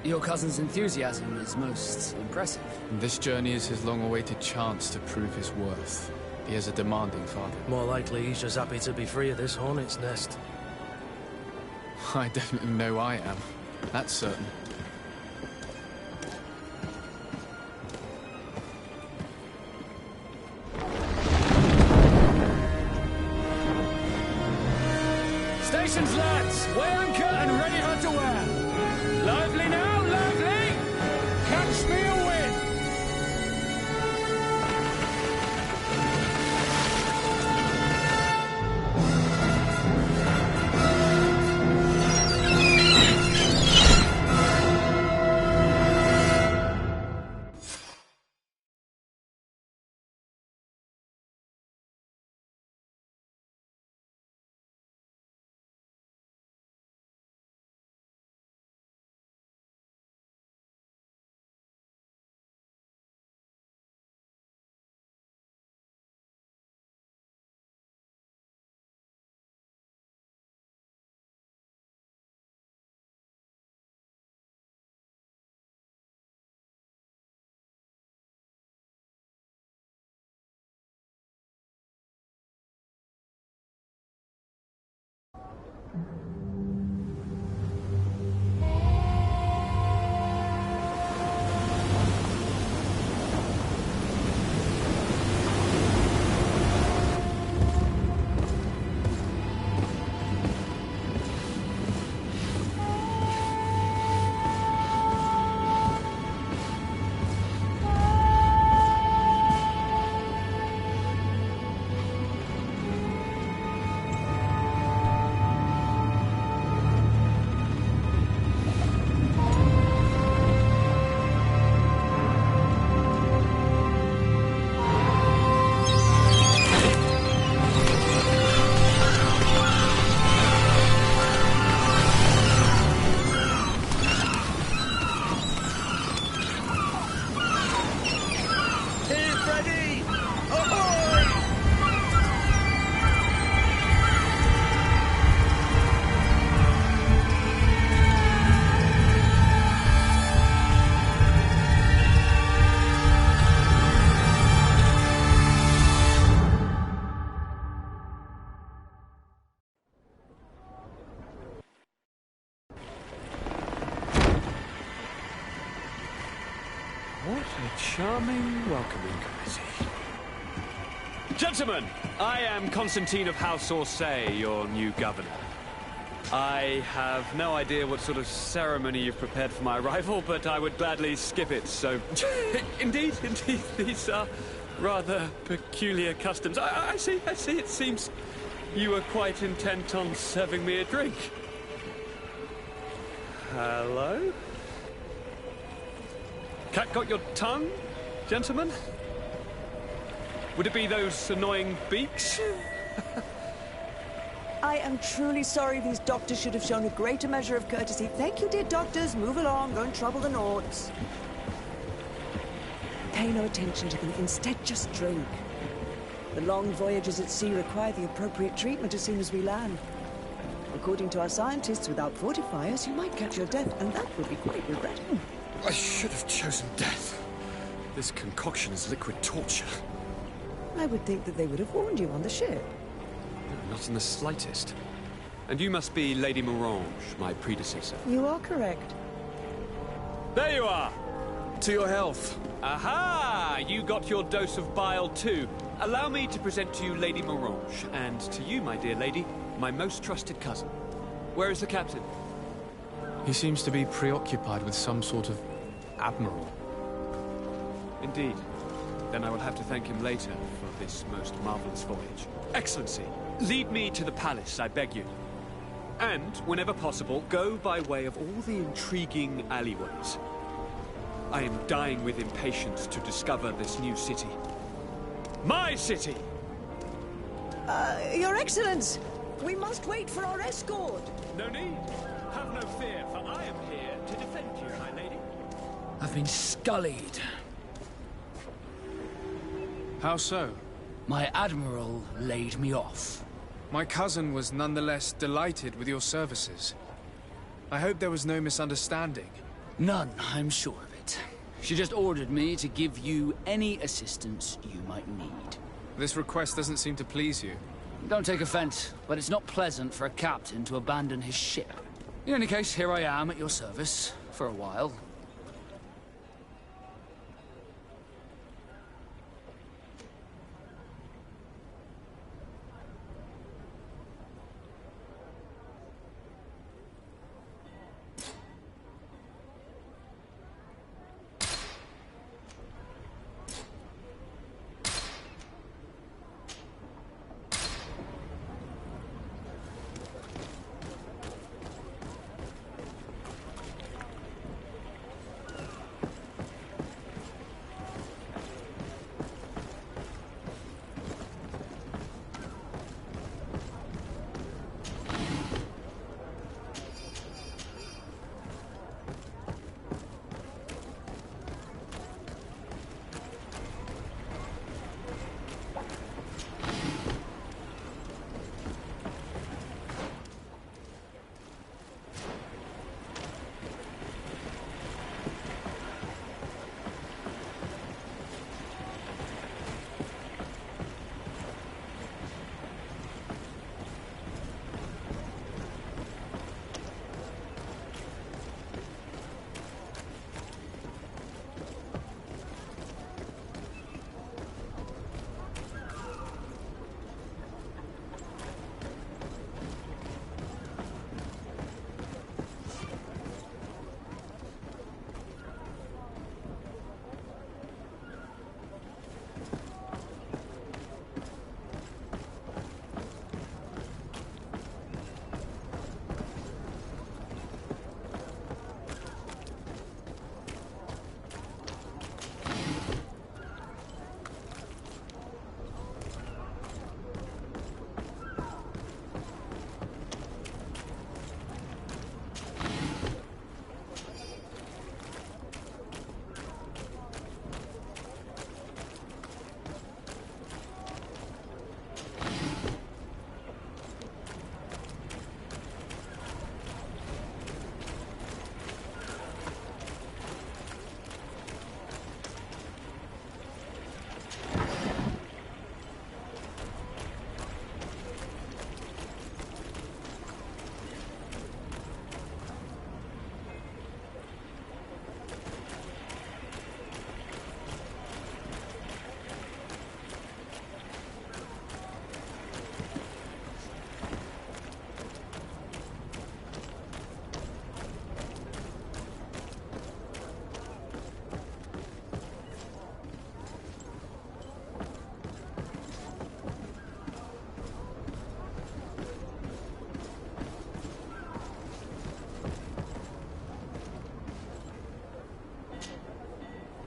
[SPEAKER 5] Your cousin's enthusiasm is most impressive.
[SPEAKER 6] This journey is his long-awaited chance to prove his worth. He has a demanding father.
[SPEAKER 4] More likely he's just happy to be free of this hornet's nest.
[SPEAKER 6] I definitely know I am. That's certain.
[SPEAKER 5] Stations, lads! Weigh anchor and ready her to wear! Lively now, lively! Catch me a wind!
[SPEAKER 10] What a charming welcoming committee. Gentlemen, I am Constantine of House Orsay, your new governor. I have no idea what sort of ceremony you've prepared for my arrival, but I would gladly skip it, so... Indeed, these are rather peculiar customs. I see, it seems you were quite intent on serving me a drink. Hello? Cat got your tongue, gentlemen? Would it be those annoying beaks?
[SPEAKER 15] I am truly sorry. These doctors should have shown a greater measure of courtesy. Thank you, dear doctors. Move along. Don't trouble the Nords. Pay no attention to them. Instead, just drink. The long voyages at sea require the appropriate treatment as soon as we land. According to our scientists, without fortifiers, you might catch your death, and that would be quite regrettable.
[SPEAKER 14] I should have chosen death. This concoction is liquid torture.
[SPEAKER 15] I would think that they would have warned you on the ship.
[SPEAKER 10] Not in the slightest. And you must be Lady Morange, my predecessor.
[SPEAKER 15] You are correct.
[SPEAKER 10] There you are!
[SPEAKER 14] To your health.
[SPEAKER 10] Aha! You got your dose of bile too. Allow me to present to you Lady Morange, and to you, my dear lady, my most trusted cousin. Where is the captain?
[SPEAKER 6] He seems to be preoccupied with some sort of admiral.
[SPEAKER 10] Indeed. Then I will have to thank him later for this most marvelous voyage. Excellency, lead me to the palace, I beg you. And, whenever possible, go by way of all the intriguing alleyways. I am dying with impatience to discover this new city. My city!
[SPEAKER 15] Your Excellence! We must wait for our escort!
[SPEAKER 10] No need. Have no fear, for I am here to defend you, my lady.
[SPEAKER 5] I've been scullied.
[SPEAKER 2] How so?
[SPEAKER 5] My admiral laid me off.
[SPEAKER 2] My cousin was nonetheless delighted with your services. I hope there was no misunderstanding.
[SPEAKER 5] None, I'm sure of it. She just ordered me to give you any assistance you might need.
[SPEAKER 2] This request doesn't seem to please you.
[SPEAKER 5] Don't take offense, but it's not pleasant for a captain to abandon his ship. In any case, here I am at your service, for a while.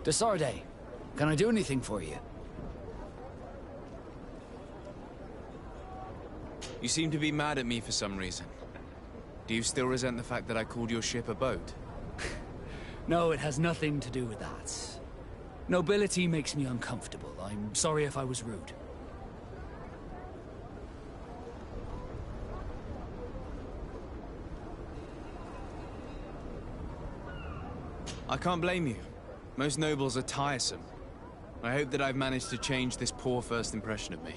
[SPEAKER 5] Desarde, can I do anything for you?
[SPEAKER 2] You seem to be mad at me for some reason. Do you still resent the fact that I called your ship a boat?
[SPEAKER 5] No, it has nothing to do with that. Nobility makes me uncomfortable. I'm sorry if I was rude.
[SPEAKER 2] I can't blame you. Most nobles are tiresome. I hope that I've managed to change this poor first impression of me.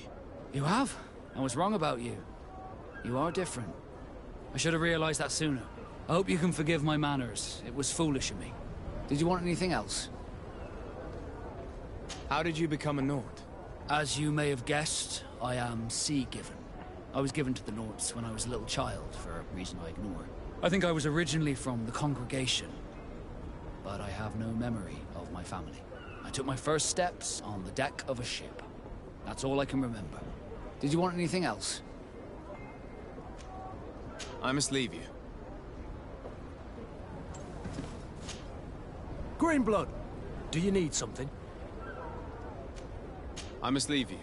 [SPEAKER 5] You have? I was wrong about you. You are different. I should have realized that sooner. I hope you can forgive my manners. It was foolish of me. Did you want anything else?
[SPEAKER 2] How did you become a Nord?
[SPEAKER 5] As you may have guessed, I am sea-given. I was given to the Nords when I was a little child, for a reason I ignore. I think I was originally from the congregation, but I have no memory of my family. I took my first steps on the deck of a ship. That's all I can remember. Did you want anything else?
[SPEAKER 2] I must leave you.
[SPEAKER 4] Greenblood, do you need something?
[SPEAKER 2] I must leave you.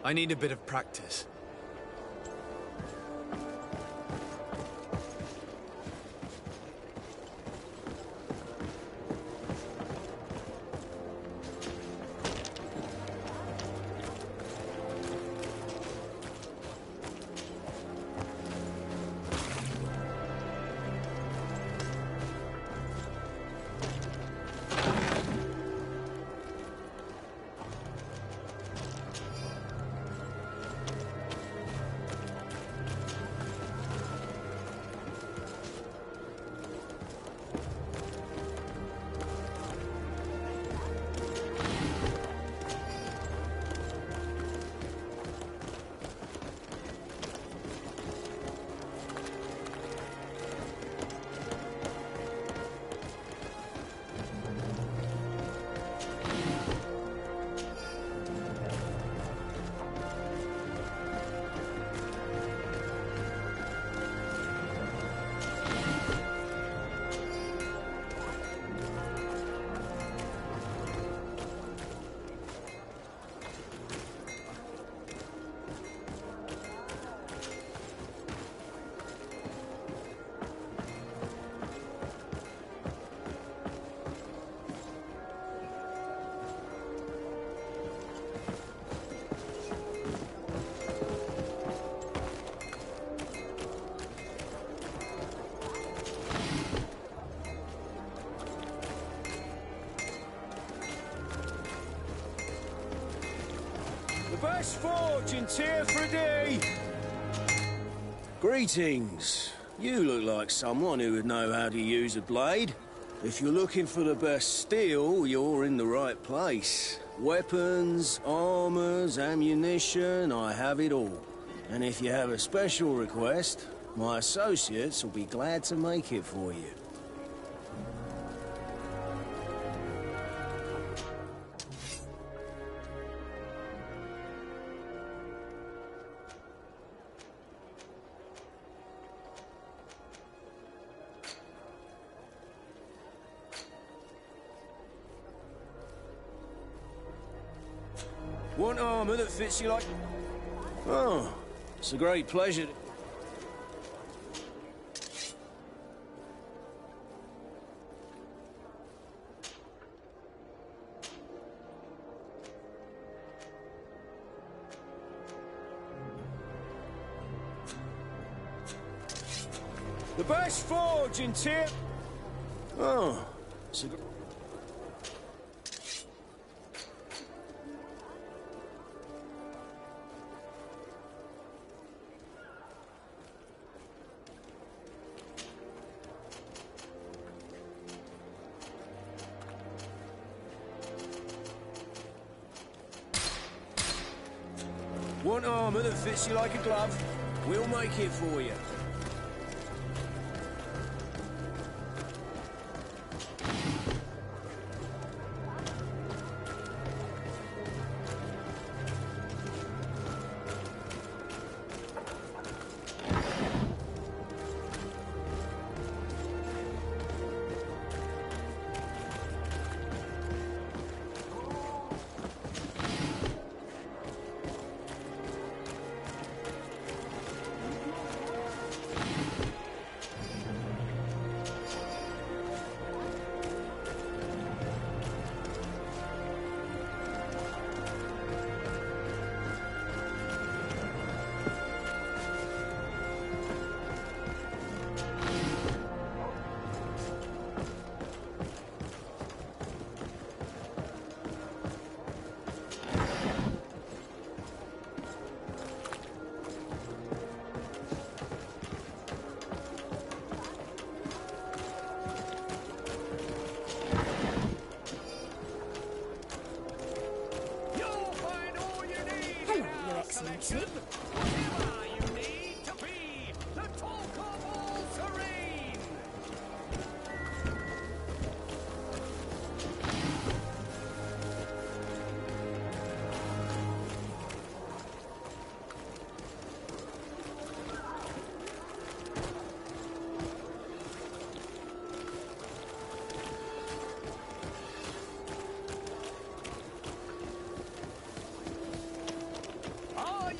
[SPEAKER 2] I need a bit of practice.
[SPEAKER 16] Best fortune tear for a day. Greetings. You look like someone who would know how to use a blade. If you're looking for the best steel, you're in the right place. Weapons, armors, ammunition, I have it all. And if you have a special request, my associates will be glad to make it for you. Want armor that fits you like... Oh, it's a great pleasure. The best forge in tier... Oh, it's a... Want armor that fits you like a glove? We'll make it for you.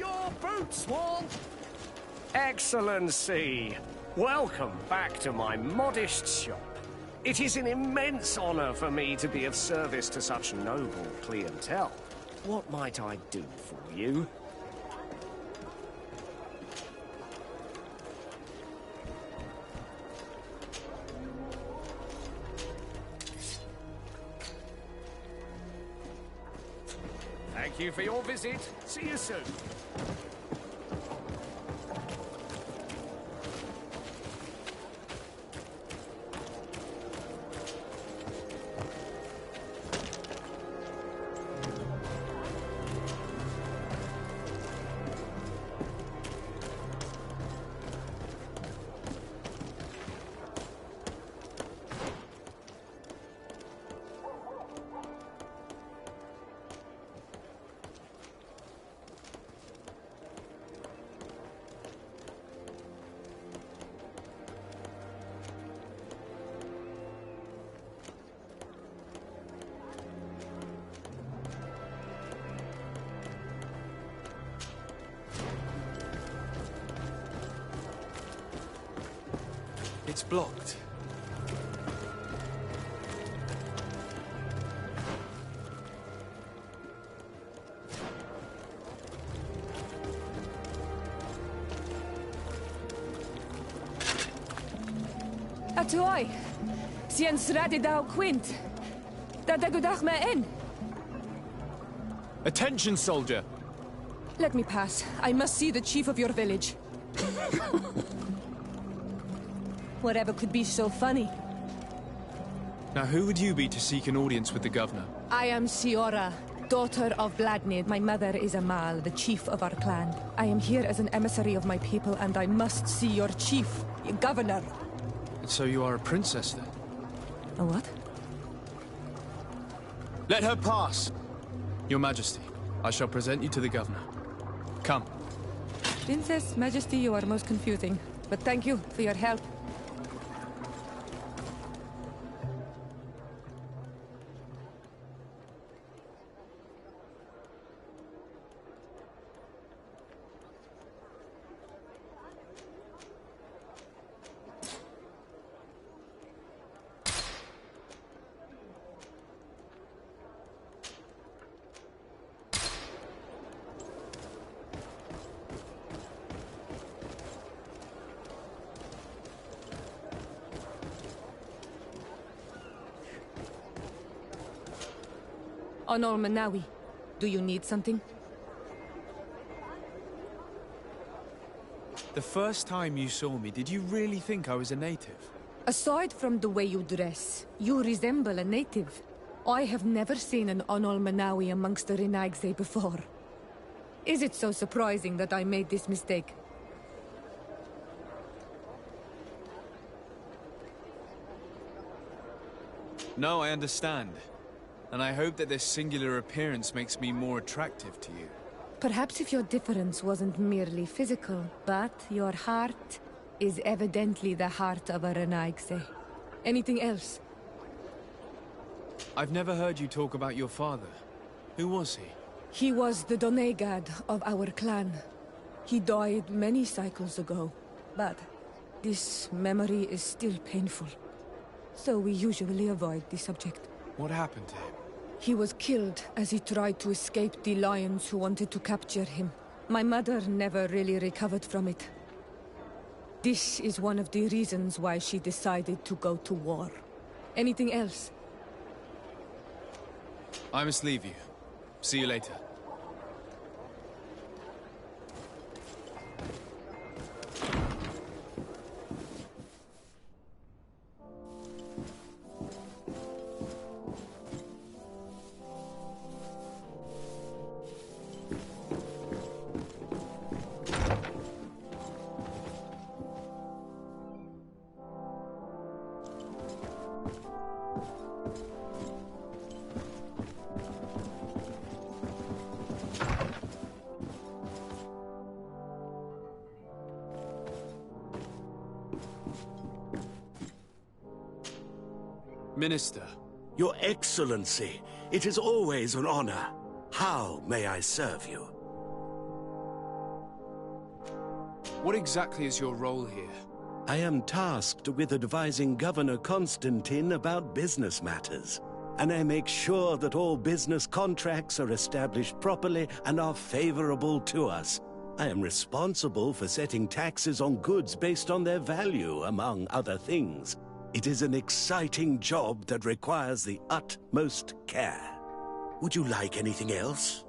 [SPEAKER 17] your boots, Swan! Excellency, welcome back to my modest shop. It is an immense honor for me to be of service to such noble clientele. What might I do for you? Thank you for your visit. See you soon.
[SPEAKER 2] It's blocked.
[SPEAKER 1] Atoy, sien sradi dau quint. Da dagudach me in.
[SPEAKER 6] Attention, soldier!
[SPEAKER 1] Let me pass. I must see the chief of your village. Whatever could be so funny?
[SPEAKER 6] Now, who would you be to seek an audience with the governor?
[SPEAKER 1] I am Siora, daughter of Vladnid. My mother is Amal, the chief of our clan. I am here as an emissary of my people, and I must see your chief, your governor.
[SPEAKER 6] And so you are a princess, then?
[SPEAKER 1] A what?
[SPEAKER 6] Let her pass! Your Majesty, I shall present you to the governor. Come.
[SPEAKER 1] Princess, Majesty, you are most confusing. But thank you for your help. Honor Manawi, do you need something?
[SPEAKER 2] The first time you saw me, did you really think I was a native?
[SPEAKER 1] Aside from the way you dress, you resemble a native. I have never seen an Onol Manawi amongst the Renaigse before. Is it so surprising that I made this mistake?
[SPEAKER 2] No, I understand. And I hope that this singular appearance makes me more attractive to you.
[SPEAKER 1] Perhaps if your difference wasn't merely physical, but your heart is evidently the heart of a Renaigse. Anything else?
[SPEAKER 2] I've never heard you talk about your father. Who was he?
[SPEAKER 1] He was the Donegad of our clan. He died many cycles ago, but this memory is still painful. So we usually avoid the subject.
[SPEAKER 2] What happened to him?
[SPEAKER 1] He was killed as he tried to escape the lions who wanted to capture him. My mother never really recovered from it. This is one of the reasons why she decided to go to war. Anything else?
[SPEAKER 6] I must leave you. See you later. Minister.
[SPEAKER 18] Your Excellency, it is always an honor. How may I serve you?
[SPEAKER 2] What exactly is your role here?
[SPEAKER 18] I am tasked with advising Governor Constantine about business matters, and I make sure that all business contracts are established properly and are favorable to us. I am responsible for setting taxes on goods based on their value, among other things. It is an exciting job that requires the utmost care. Would you like anything else?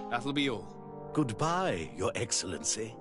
[SPEAKER 2] That'll be all.
[SPEAKER 18] Goodbye, Your Excellency.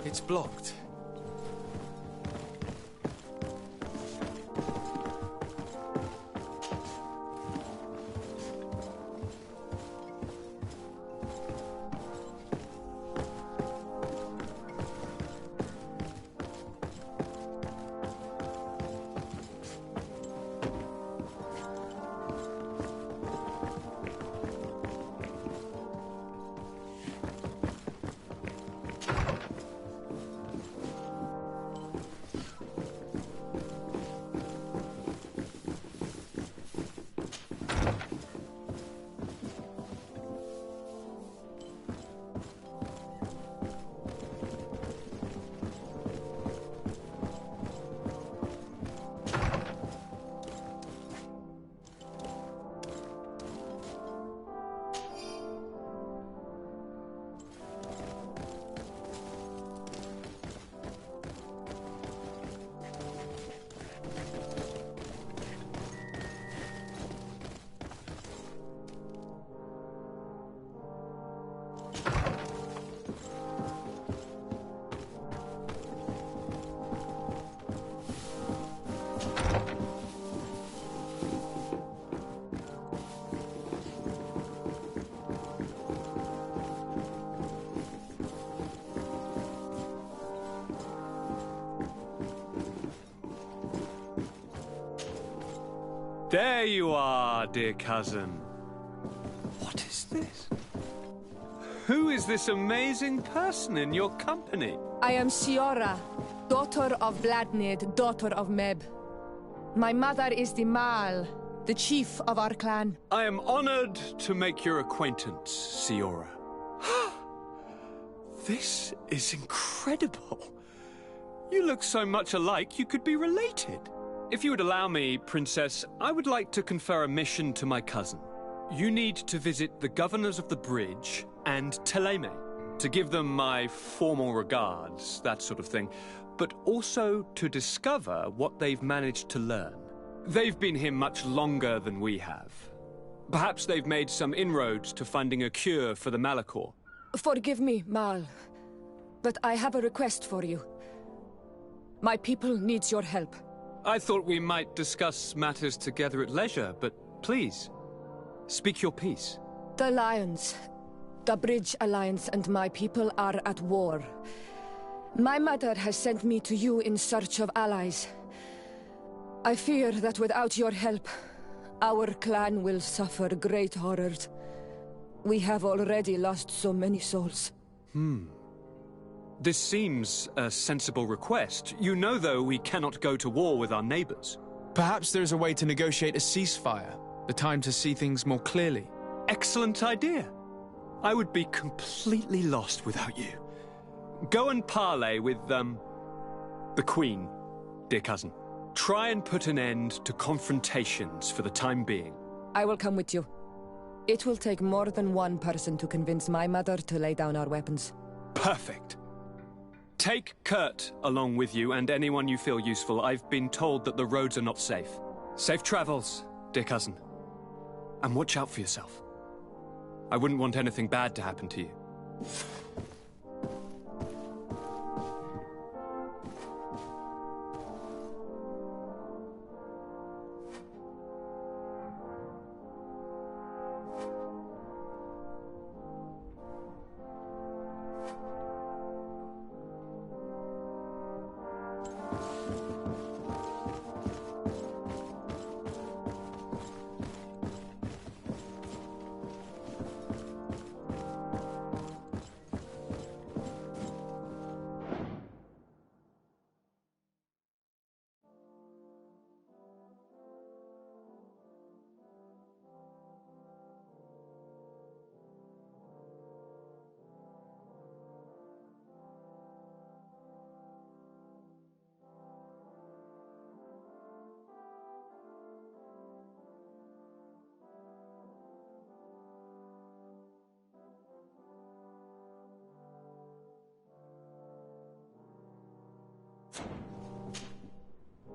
[SPEAKER 2] It's blocked.
[SPEAKER 10] There you are, dear cousin. What is this? Who is this amazing person in your company?
[SPEAKER 1] I am Siora, daughter of Bladnid, daughter of Meb. My mother is the Mal, the chief of our clan.
[SPEAKER 10] I am honored to make your acquaintance, Siora. This is incredible. You look so much alike you could be related. If you would allow me, Princess, I would like to confer a mission to my cousin. You need to visit the governors of the bridge and Teleme, to give them my formal regards, that sort of thing, but also to discover what they've managed to learn. They've been here much longer than we have. Perhaps they've made some inroads to finding a cure for the Malachor.
[SPEAKER 1] Forgive me, Mal, but I have a request for you. My people needs your help.
[SPEAKER 10] I thought we might discuss matters together at leisure, but please, speak your piece.
[SPEAKER 1] The Lions, the Bridge Alliance and my people are at war. My mother has sent me to you in search of allies. I fear that without your help, our clan will suffer great horrors. We have already lost so many souls.
[SPEAKER 10] This seems a sensible request. You know, though, we cannot go to war with our neighbors.
[SPEAKER 6] Perhaps there is a way to negotiate a ceasefire. The time to see things more clearly.
[SPEAKER 10] Excellent idea. I would be completely lost without you. Go and parley with, the Queen, dear cousin. Try and put an end to confrontations for the time being.
[SPEAKER 1] I will come with you. It will take more than one person to convince my mother to lay down our weapons.
[SPEAKER 10] Perfect. Take Kurt along with you and anyone you feel useful. I've been told that the roads are not safe. Safe travels, dear cousin. And watch out for yourself. I wouldn't want anything bad to happen to you.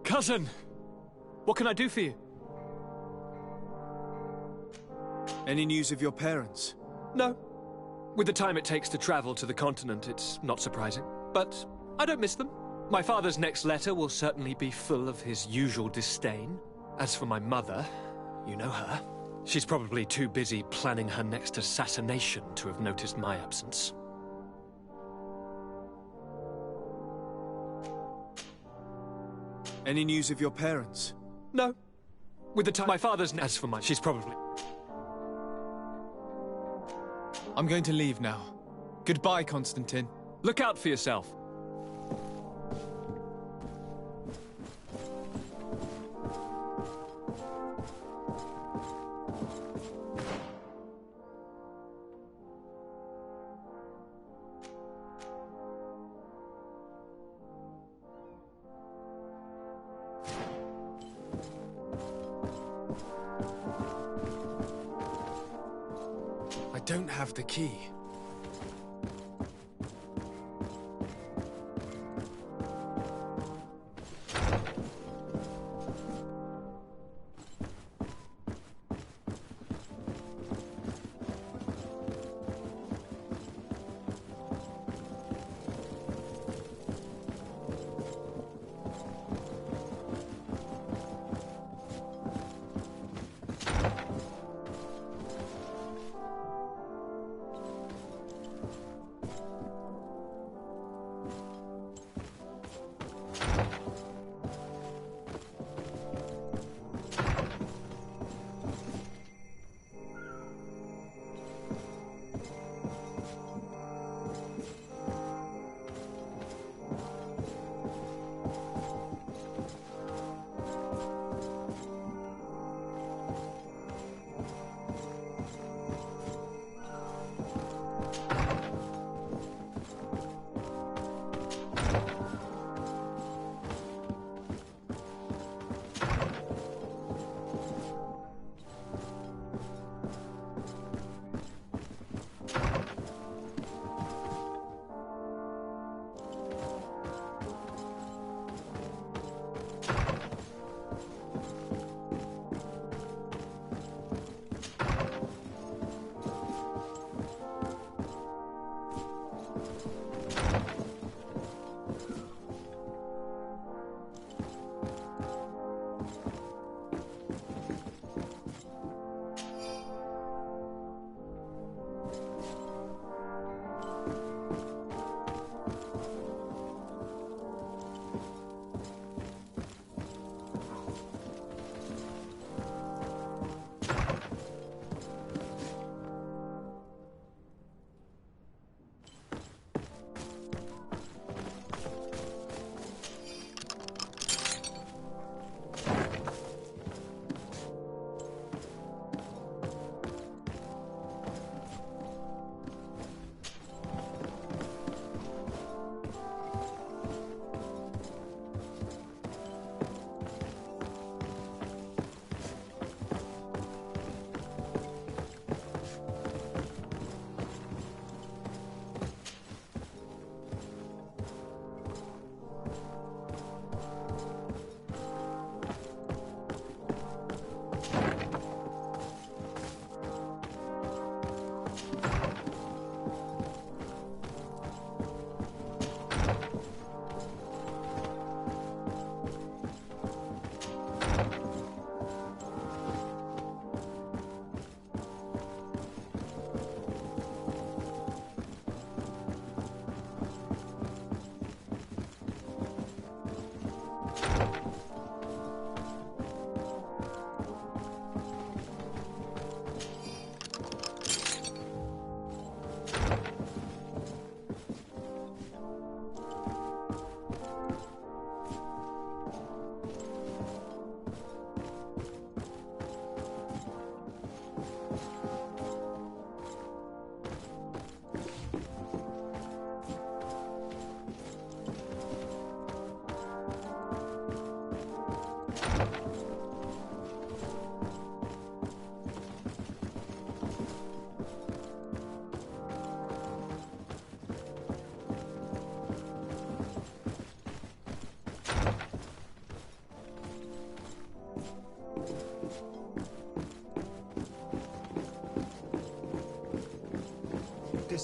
[SPEAKER 10] Cousin! What can I do for you?
[SPEAKER 2] Any news of your parents?
[SPEAKER 10] No. With the time it takes to travel to the continent, it's not surprising. But I don't miss them. My father's next letter will certainly be full of his usual disdain. As for my mother, you know her. She's probably too busy planning her next assassination to have noticed my absence.
[SPEAKER 2] Any news of your parents?
[SPEAKER 10] No. With the time my father's... As for she's probably...
[SPEAKER 6] I'm going to leave now. Goodbye, Constantine.
[SPEAKER 10] Look out for yourself.
[SPEAKER 2] I don't have the key.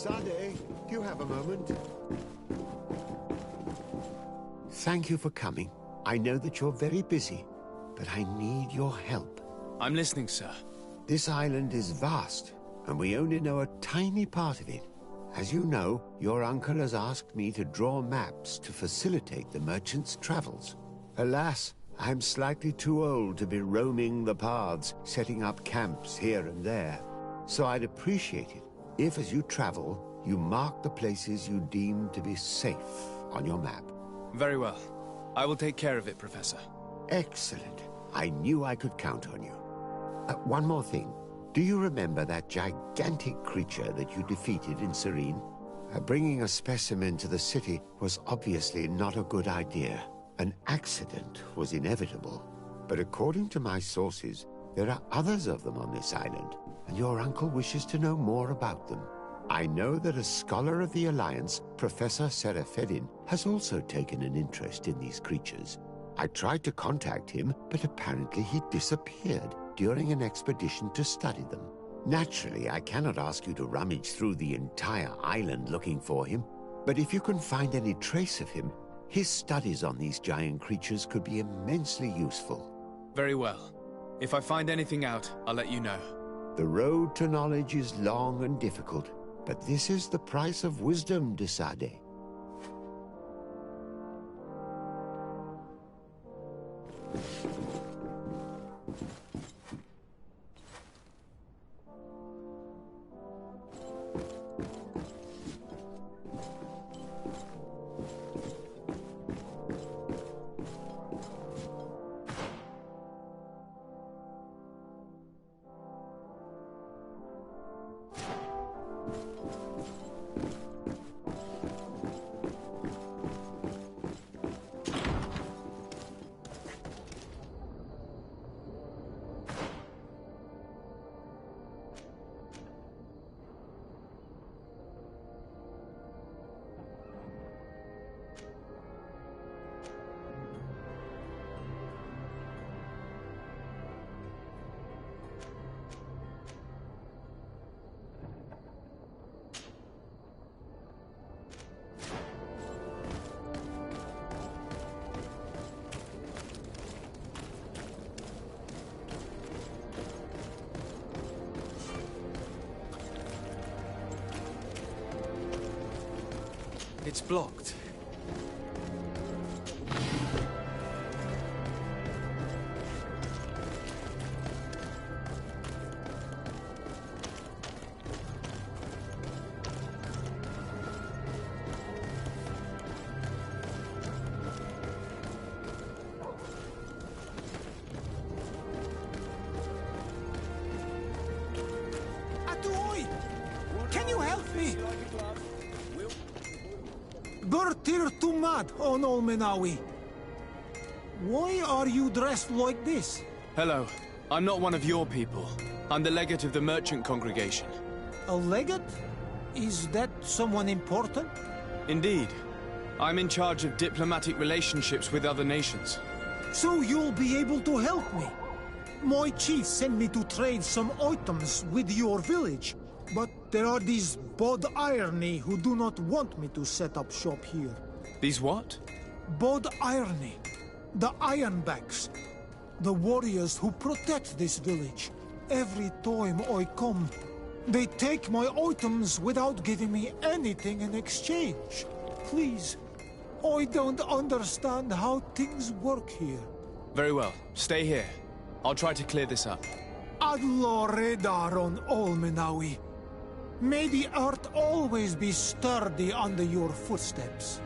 [SPEAKER 7] Sade, do you have a moment? Thank you for coming. I know that you're very busy, but I need your help.
[SPEAKER 2] I'm listening, sir.
[SPEAKER 7] This island is vast, and we only know a tiny part of it. As you know, your uncle has asked me to draw maps to facilitate the merchant's travels. Alas, I'm slightly too old to be roaming the paths, setting up camps here and there. So I'd appreciate it if, as you travel, you mark the places you deem to be safe on your map.
[SPEAKER 2] Very well. I will take care of it, Professor.
[SPEAKER 7] Excellent. I knew I could count on you. One more thing. Do you remember that gigantic creature that you defeated in Serene? Bringing a specimen to the city was obviously not a good idea. An accident was inevitable. But according to my sources, there are others of them on this island, and your uncle wishes to know more about them. I know that a scholar of the Alliance, Professor Serafedin, has also taken an interest in these creatures. I tried to contact him, but apparently he disappeared during an expedition to study them. Naturally, I cannot ask you to rummage through the entire island looking for him, but if you can find any trace of him, his studies on these giant creatures could be immensely useful.
[SPEAKER 2] Very well. If I find anything out, I'll let you know.
[SPEAKER 7] The road to knowledge is long and difficult, but this is the price of wisdom, de Sade.
[SPEAKER 2] It's blocked.
[SPEAKER 9] Atuoi! Can you help me? Bertir Tumad on Olmenawi. Why are you dressed like this?
[SPEAKER 2] Hello. I'm not one of your people. I'm the legate of the merchant congregation.
[SPEAKER 9] A legate? Is that someone important?
[SPEAKER 2] Indeed. I'm in charge of diplomatic relationships with other nations.
[SPEAKER 9] So you'll be able to help me. My chief sent me to trade some items with your village, but there are these Bod Irony who do not want me to set up shop here.
[SPEAKER 2] These what?
[SPEAKER 9] Bod Irony. The Ironbacks. The warriors who protect this village. Every time I come, they take my items without giving me anything in exchange. Please, I don't understand how things work here.
[SPEAKER 2] Very well. Stay here. I'll try to clear this up.
[SPEAKER 9] Adlo Redar on Olmenawi. May the earth always be sturdy under your footsteps.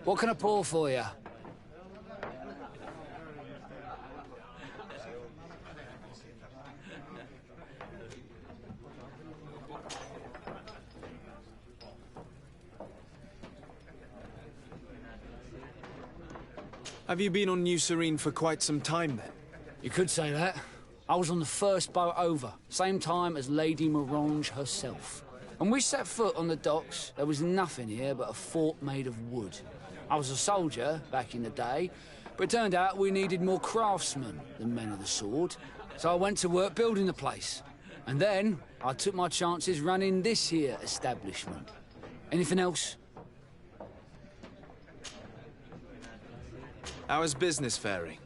[SPEAKER 5] What can I pull for you?
[SPEAKER 2] Have you been on New Serene for quite some time, then?
[SPEAKER 5] You could say that. I was on the first boat over, same time as Lady Morange herself. When we set foot on the docks, there was nothing here but a fort made of wood. I was a soldier back in the day, but it turned out we needed more craftsmen than men of the sword. So I went to work building the place. And then I took my chances running this here establishment. Anything else?
[SPEAKER 2] How is business faring?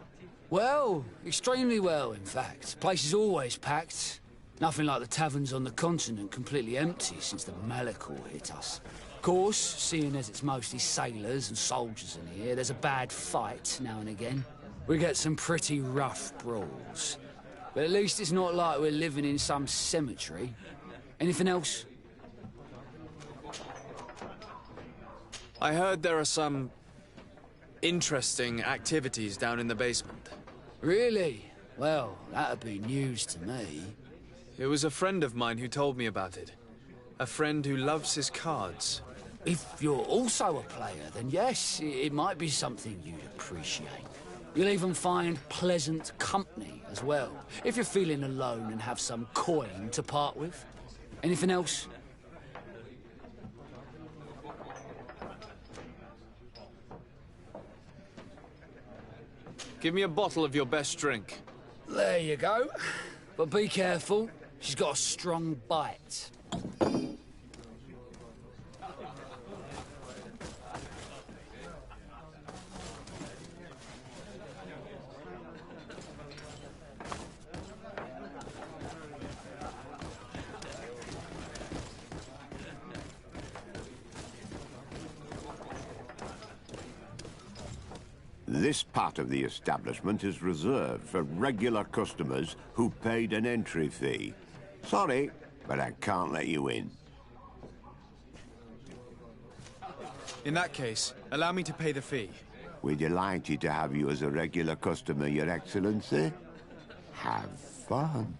[SPEAKER 5] Well, extremely well, in fact. Place is always packed. Nothing like the taverns on the continent completely empty since the Malachor hit us. Of course, seeing as it's mostly sailors and soldiers in here, there's a bad fight now and again. We get some pretty rough brawls. But at least it's not like we're living in some cemetery. Anything else?
[SPEAKER 2] I heard there are some interesting activities down in the basement.
[SPEAKER 5] Really? Well, that'd be news to me.
[SPEAKER 2] It was a friend of mine who told me about it. A friend who loves his cards.
[SPEAKER 5] If you're also a player, then yes, it might be something you'd appreciate. You'll even find pleasant company as well, if you're feeling alone and have some coin to part with. Anything else?
[SPEAKER 2] Give me a bottle of your best drink.
[SPEAKER 5] There you go. But be careful. She's got a strong bite.
[SPEAKER 7] This part of the establishment is reserved for regular customers who paid an entry fee. Sorry, but I can't let you in.
[SPEAKER 2] In that case, allow me to pay the fee.
[SPEAKER 7] We're delighted to have you as a regular customer, Your Excellency. Have fun.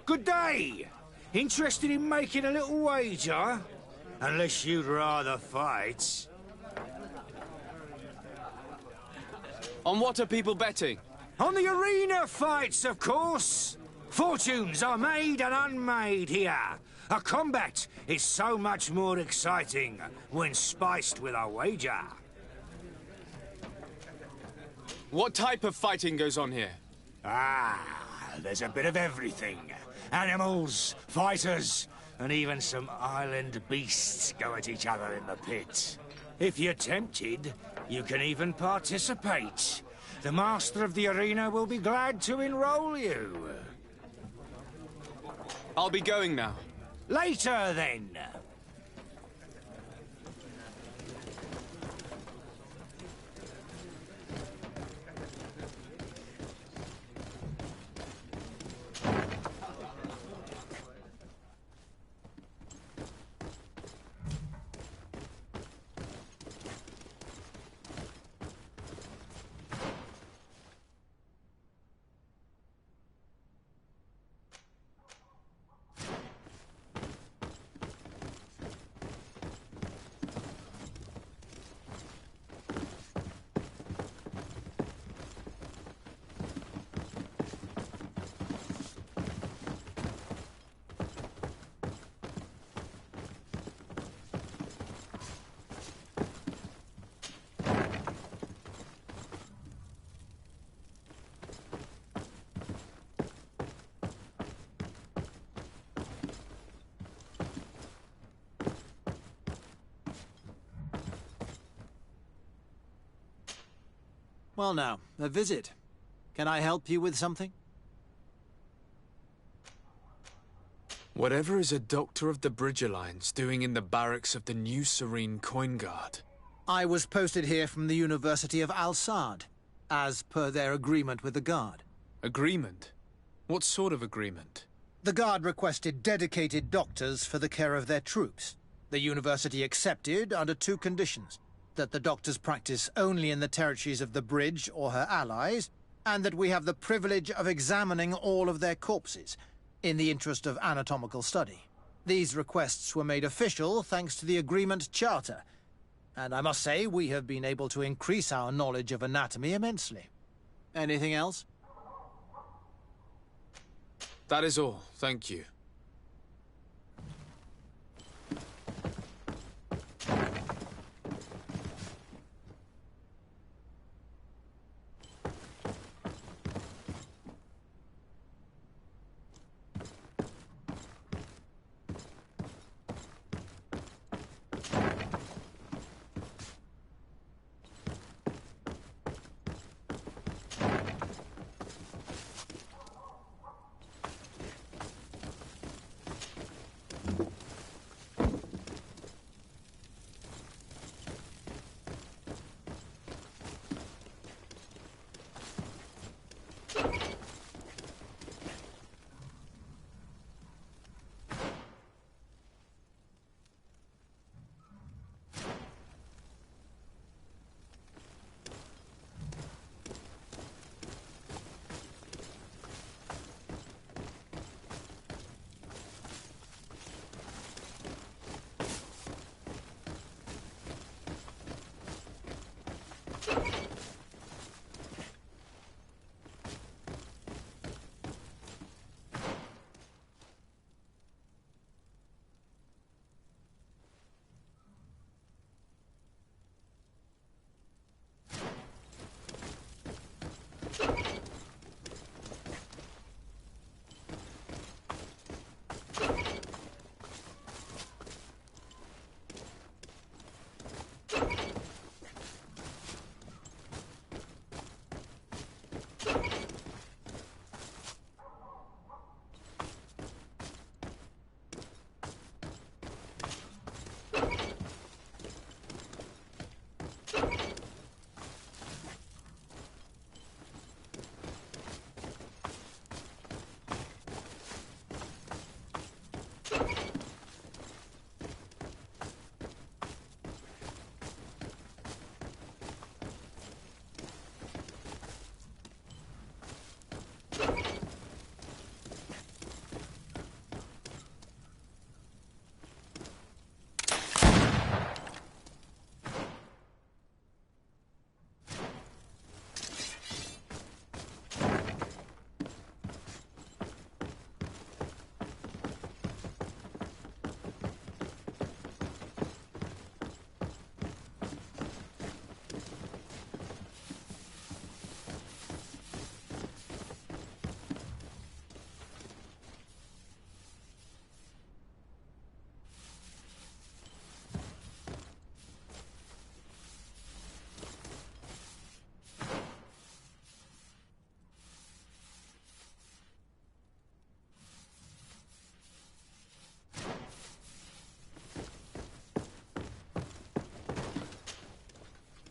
[SPEAKER 12] Good day! Interested in making a little wager? Unless you'd rather fight.
[SPEAKER 2] On what are people betting?
[SPEAKER 12] On the arena fights, of course! Fortunes are made and unmade here. A combat is so much more exciting when spiced with a wager.
[SPEAKER 2] What type of fighting goes on here?
[SPEAKER 12] There's a bit of everything. Animals, fighters, and even some island beasts go at each other in the pit. If you're tempted, you can even participate. The master of the arena will be glad to enroll you.
[SPEAKER 2] I'll be going now.
[SPEAKER 12] Later, then.
[SPEAKER 9] Well now, a visit. Can I help you with something?
[SPEAKER 2] Whatever is a doctor of the Bridge Alliance doing in the barracks of the New Serene Coin Guard?
[SPEAKER 9] I was posted here from the University of Al-Sad, as per their agreement with the Guard.
[SPEAKER 2] Agreement? What sort of agreement?
[SPEAKER 19] The Guard requested dedicated doctors for the care of their troops. The University accepted under 2 conditions: that the doctors practice only in the territories of the Bridge or her allies, and that we have the privilege of examining all of their corpses, in the interest of anatomical study. These requests were made official thanks to the Agreement Charter, and I must say we have been able to increase our knowledge of anatomy immensely. Anything else?
[SPEAKER 2] That is all, thank you.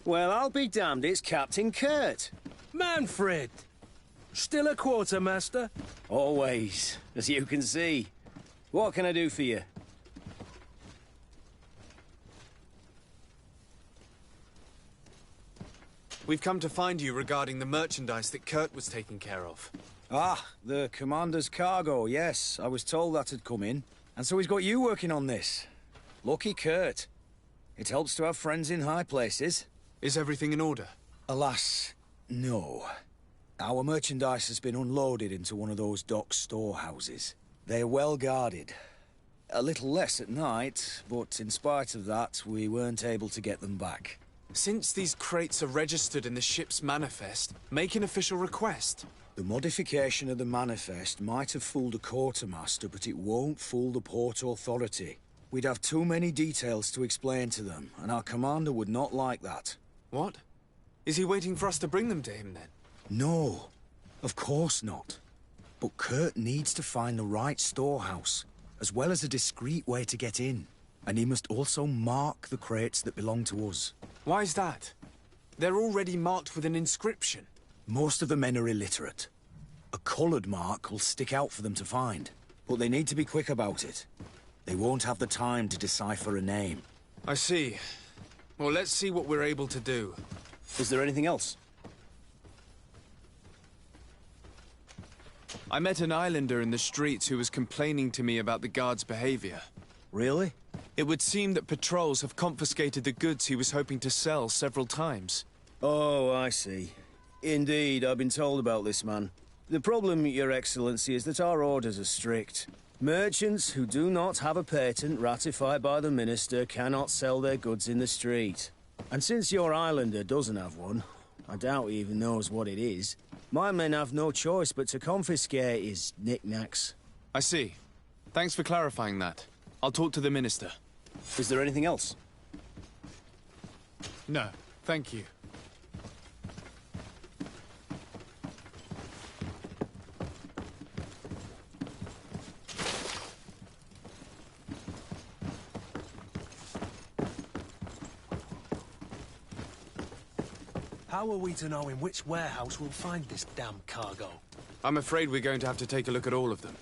[SPEAKER 16] Well, I'll be damned, it's Captain Kurt.
[SPEAKER 11] Manfred! Still a quartermaster?
[SPEAKER 16] Always, as you can see. What can I do for you?
[SPEAKER 2] We've come to find you regarding the merchandise that Kurt was taking care of.
[SPEAKER 11] Ah, the commander's cargo, yes. I was told that had come in. And so he's got you working on this. Lucky Kurt. It helps to have friends in high places.
[SPEAKER 2] Is everything in order?
[SPEAKER 11] Alas, no. Our merchandise has been unloaded into one of those dock storehouses. They're well guarded. A little less at night, but in spite of that, we weren't able to get them back.
[SPEAKER 2] Since these crates are registered in the ship's manifest, make an official request.
[SPEAKER 11] The modification of the manifest might have fooled a quartermaster, but it won't fool the Port Authority. We'd have too many details to explain to them, and our commander would not like that.
[SPEAKER 2] What? Is he waiting for us to bring them to him, then?
[SPEAKER 11] No, of course not. But Kurt needs to find the right storehouse, as well as a discreet way to get in. And he must also mark the crates that belong to us.
[SPEAKER 2] Why is that? They're already marked with an inscription.
[SPEAKER 11] Most of the men are illiterate. A coloured mark will stick out for them to find. But they need to be quick about it. They won't have the time to decipher a name.
[SPEAKER 2] I see. Well, let's see what we're able to do.
[SPEAKER 11] Is there anything else?
[SPEAKER 2] I met an islander in the streets who was complaining to me about the guard's behavior.
[SPEAKER 11] Really?
[SPEAKER 2] It would seem that patrols have confiscated the goods he was hoping to sell several times.
[SPEAKER 16] Oh, I see. Indeed, I've been told about this man. The problem, Your Excellency, is that our orders are strict. Merchants who do not have a patent ratified by the Minister cannot sell their goods in the street. And since your islander doesn't have one, I doubt he even knows what it is, my men have no choice but to confiscate his knickknacks.
[SPEAKER 2] I see. Thanks for clarifying that. I'll talk to the Minister.
[SPEAKER 11] Is there anything else?
[SPEAKER 2] No, thank you.
[SPEAKER 4] How are we to know in which warehouse we'll find this damn cargo?
[SPEAKER 2] I'm afraid we're going to have to take a look at all of them.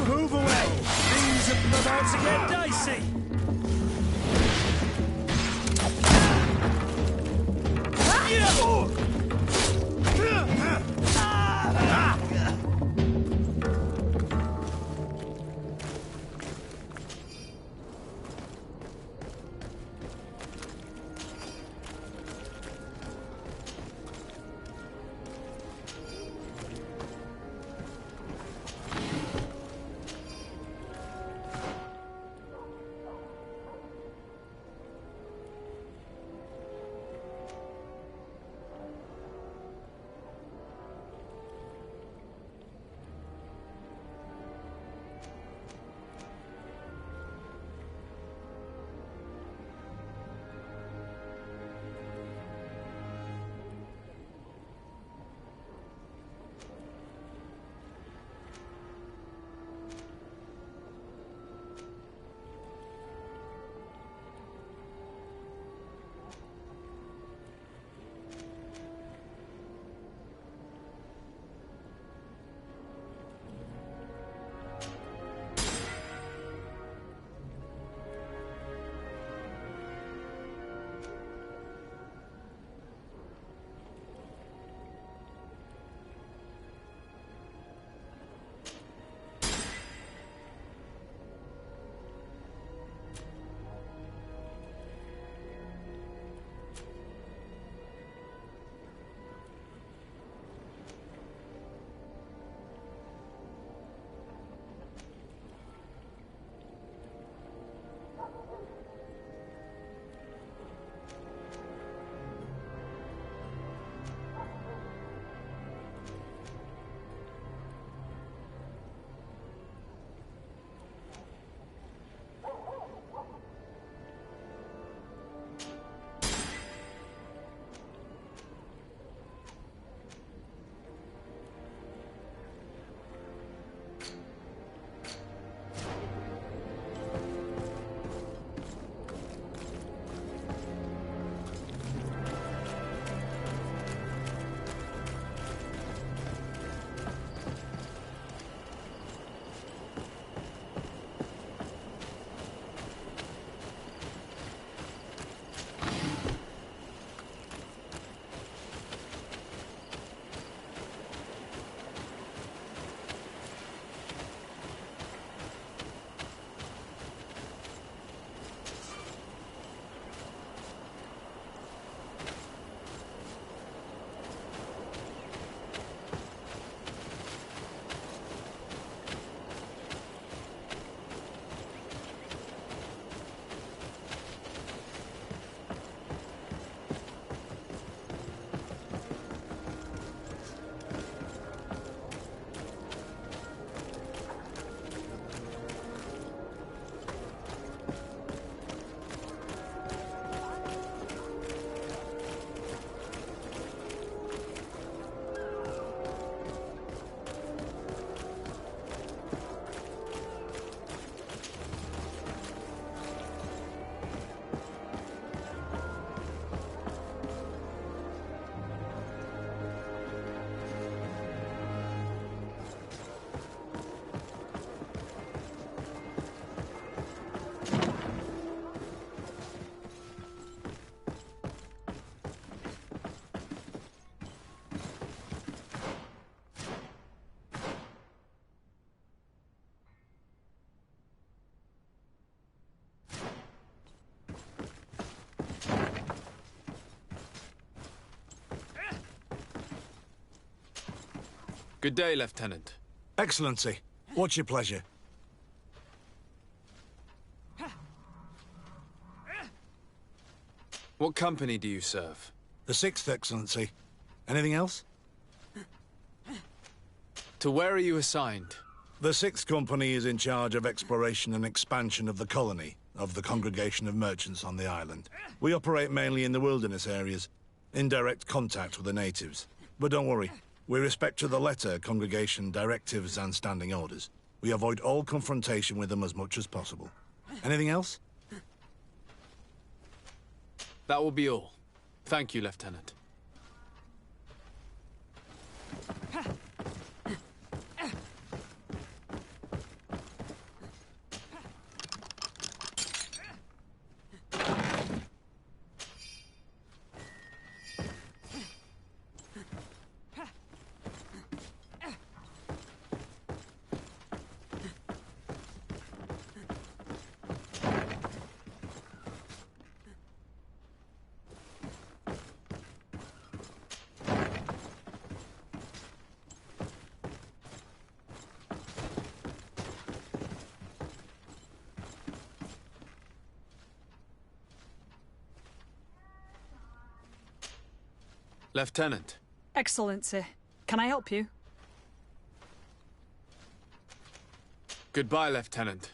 [SPEAKER 11] Move away! Things are about to get dicey!
[SPEAKER 2] Good day, Lieutenant.
[SPEAKER 20] Excellency, what's your pleasure?
[SPEAKER 2] What company do you serve?
[SPEAKER 20] The 6th, Excellency. Anything else?
[SPEAKER 2] To where are you assigned?
[SPEAKER 20] The 6th Company is in charge of exploration and expansion of the colony of the Congregation of Merchants on the island. We operate mainly in the wilderness areas, in direct contact with the natives. But don't worry, we respect to the letter Congregation directives and standing orders. We avoid all confrontation with them as much as possible. Anything else?
[SPEAKER 2] That will be all. Thank you, Lieutenant. Lieutenant.
[SPEAKER 3] Excellency, can I help you?
[SPEAKER 2] Goodbye, Lieutenant.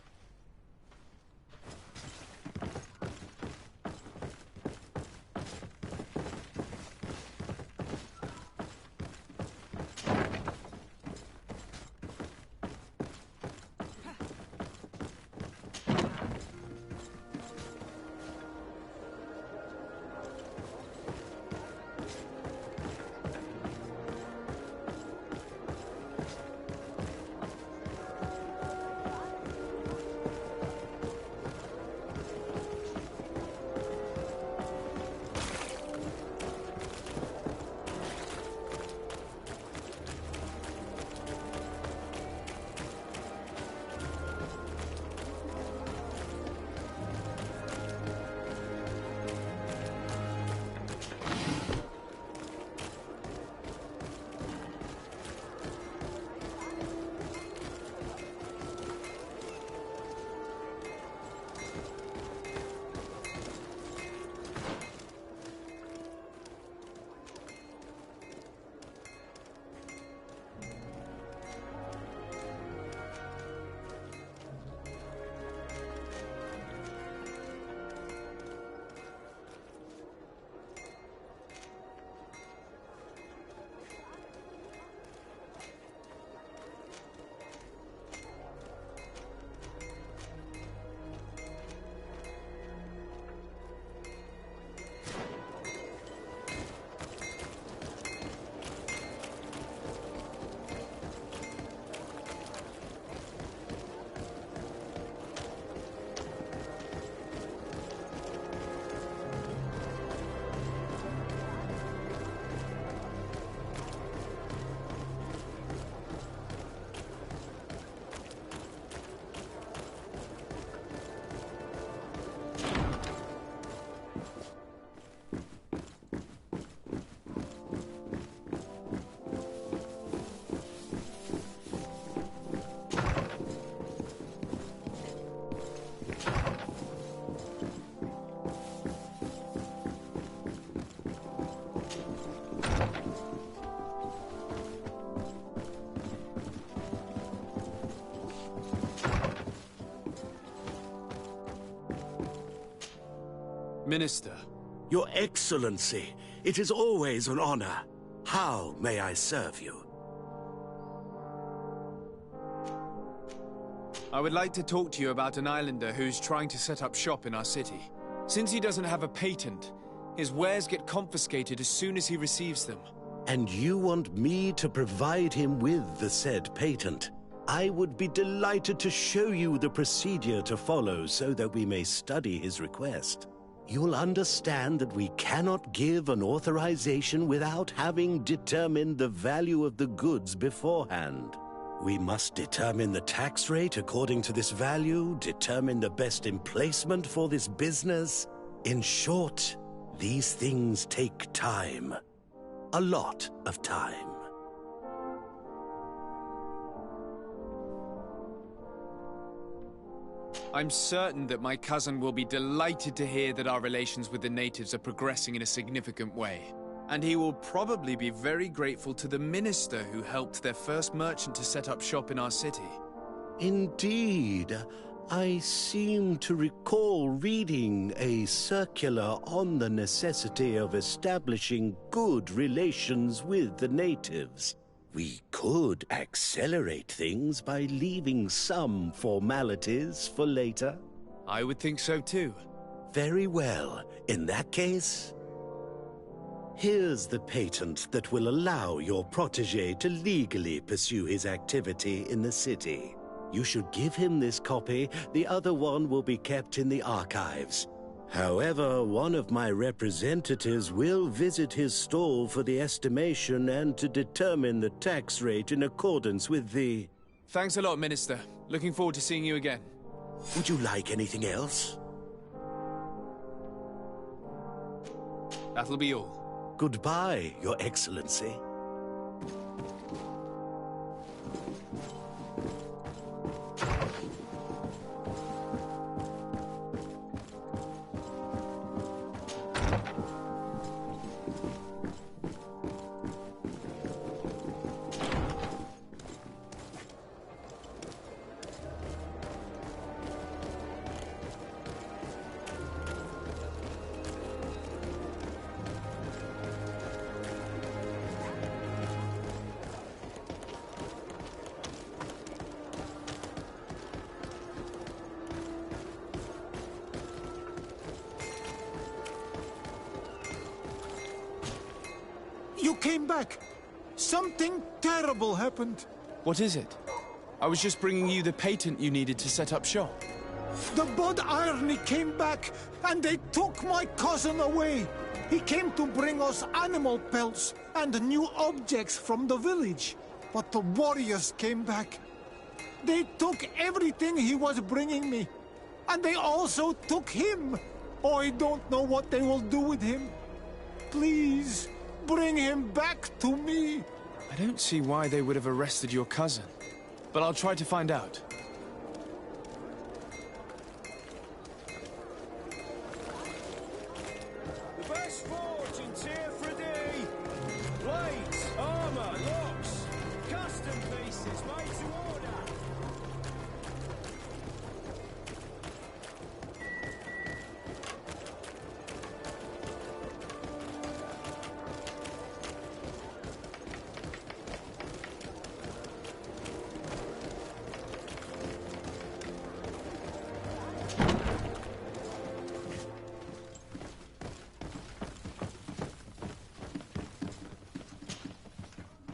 [SPEAKER 2] Minister.
[SPEAKER 18] Your Excellency, it is always an honor. How may I serve you?
[SPEAKER 2] I would like to talk to you about an islander who's trying to set up shop in our city. Since he doesn't have a patent, his wares get confiscated as soon as he receives them.
[SPEAKER 18] And you want me to provide him with the said patent? I would be delighted to show you the procedure to follow so that we may study his request. You'll understand that we cannot give an authorization without having determined the value of the goods beforehand. We must determine the tax rate according to this value, determine the best emplacement for this business. In short, these things take time. A lot of time.
[SPEAKER 2] I'm certain that my cousin will be delighted to hear that our relations with the natives are progressing in a significant way. And he will probably be very grateful to the minister who helped their first merchant to set up shop in our city.
[SPEAKER 18] Indeed. I seem to recall reading a circular on the necessity of establishing good relations with the natives. We could accelerate things by leaving some formalities for later.
[SPEAKER 2] I would think so too.
[SPEAKER 18] Very well. In that case, here's the patent that will allow your protégé to legally pursue his activity in the city. You should give him this copy. The other one will be kept in the archives. However, one of my representatives will visit his stall for the estimation and to determine the tax rate in accordance with the...
[SPEAKER 2] Thanks a lot, Minister. Looking forward to seeing you again.
[SPEAKER 18] Would you like anything else?
[SPEAKER 2] That'll be all.
[SPEAKER 18] Goodbye, Your Excellency.
[SPEAKER 9] You came back. Something terrible happened.
[SPEAKER 2] What is it? I was just bringing you the patent you needed to set up shop.
[SPEAKER 9] The Bod Irony came back, and they took my cousin away. He came to bring us animal pelts and new objects from the village. But the warriors came back. They took everything he was bringing me. And they also took him. I don't know what they will do with him. Please, bring him back to me.
[SPEAKER 2] I don't see why they would have arrested your cousin, but I'll try to find out.
[SPEAKER 16] The best forge in tier for a day. Blades, armor, locks, custom pieces made to order.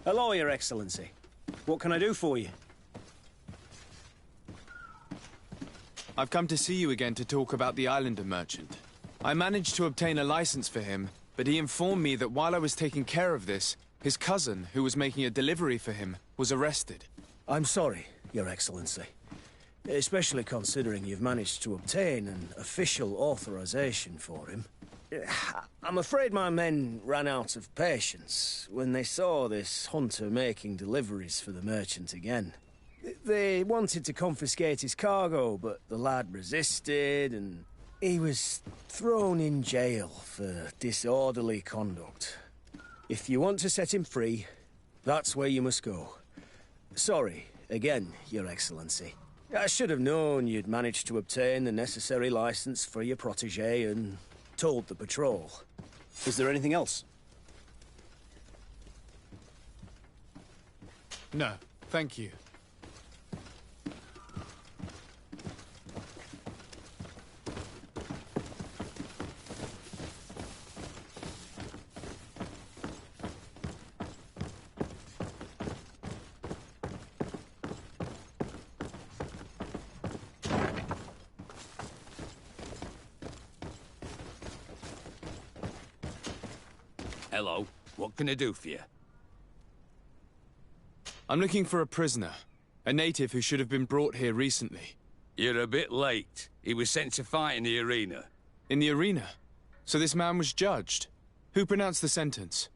[SPEAKER 17] Hello, Your Excellency. What can I do for you?
[SPEAKER 2] I've come to see you again to talk about the Islander merchant. I managed to obtain a license for him, but he informed me that while I was taking care of this, his cousin, who was making a delivery for him, was arrested.
[SPEAKER 17] I'm sorry, Your Excellency. Especially considering you've managed to obtain an official authorization for him. I'm afraid my men ran out of patience when they saw this hunter making deliveries for the merchant again. They wanted to confiscate his cargo, but the lad resisted, and he was thrown in jail for disorderly conduct. If you want to set him free, that's where you must go. Sorry, again, Your Excellency. I should have known you'd managed to obtain the necessary license for your protégé and told the patrol.
[SPEAKER 21] Is there anything else?
[SPEAKER 2] No, thank you.
[SPEAKER 22] Hello. What can I do for you?
[SPEAKER 2] I'm looking for a prisoner. A native who should have been brought here recently.
[SPEAKER 22] You're a bit late. He was sent to fight in the arena.
[SPEAKER 2] In the arena? So this man was judged? Who pronounced the sentence?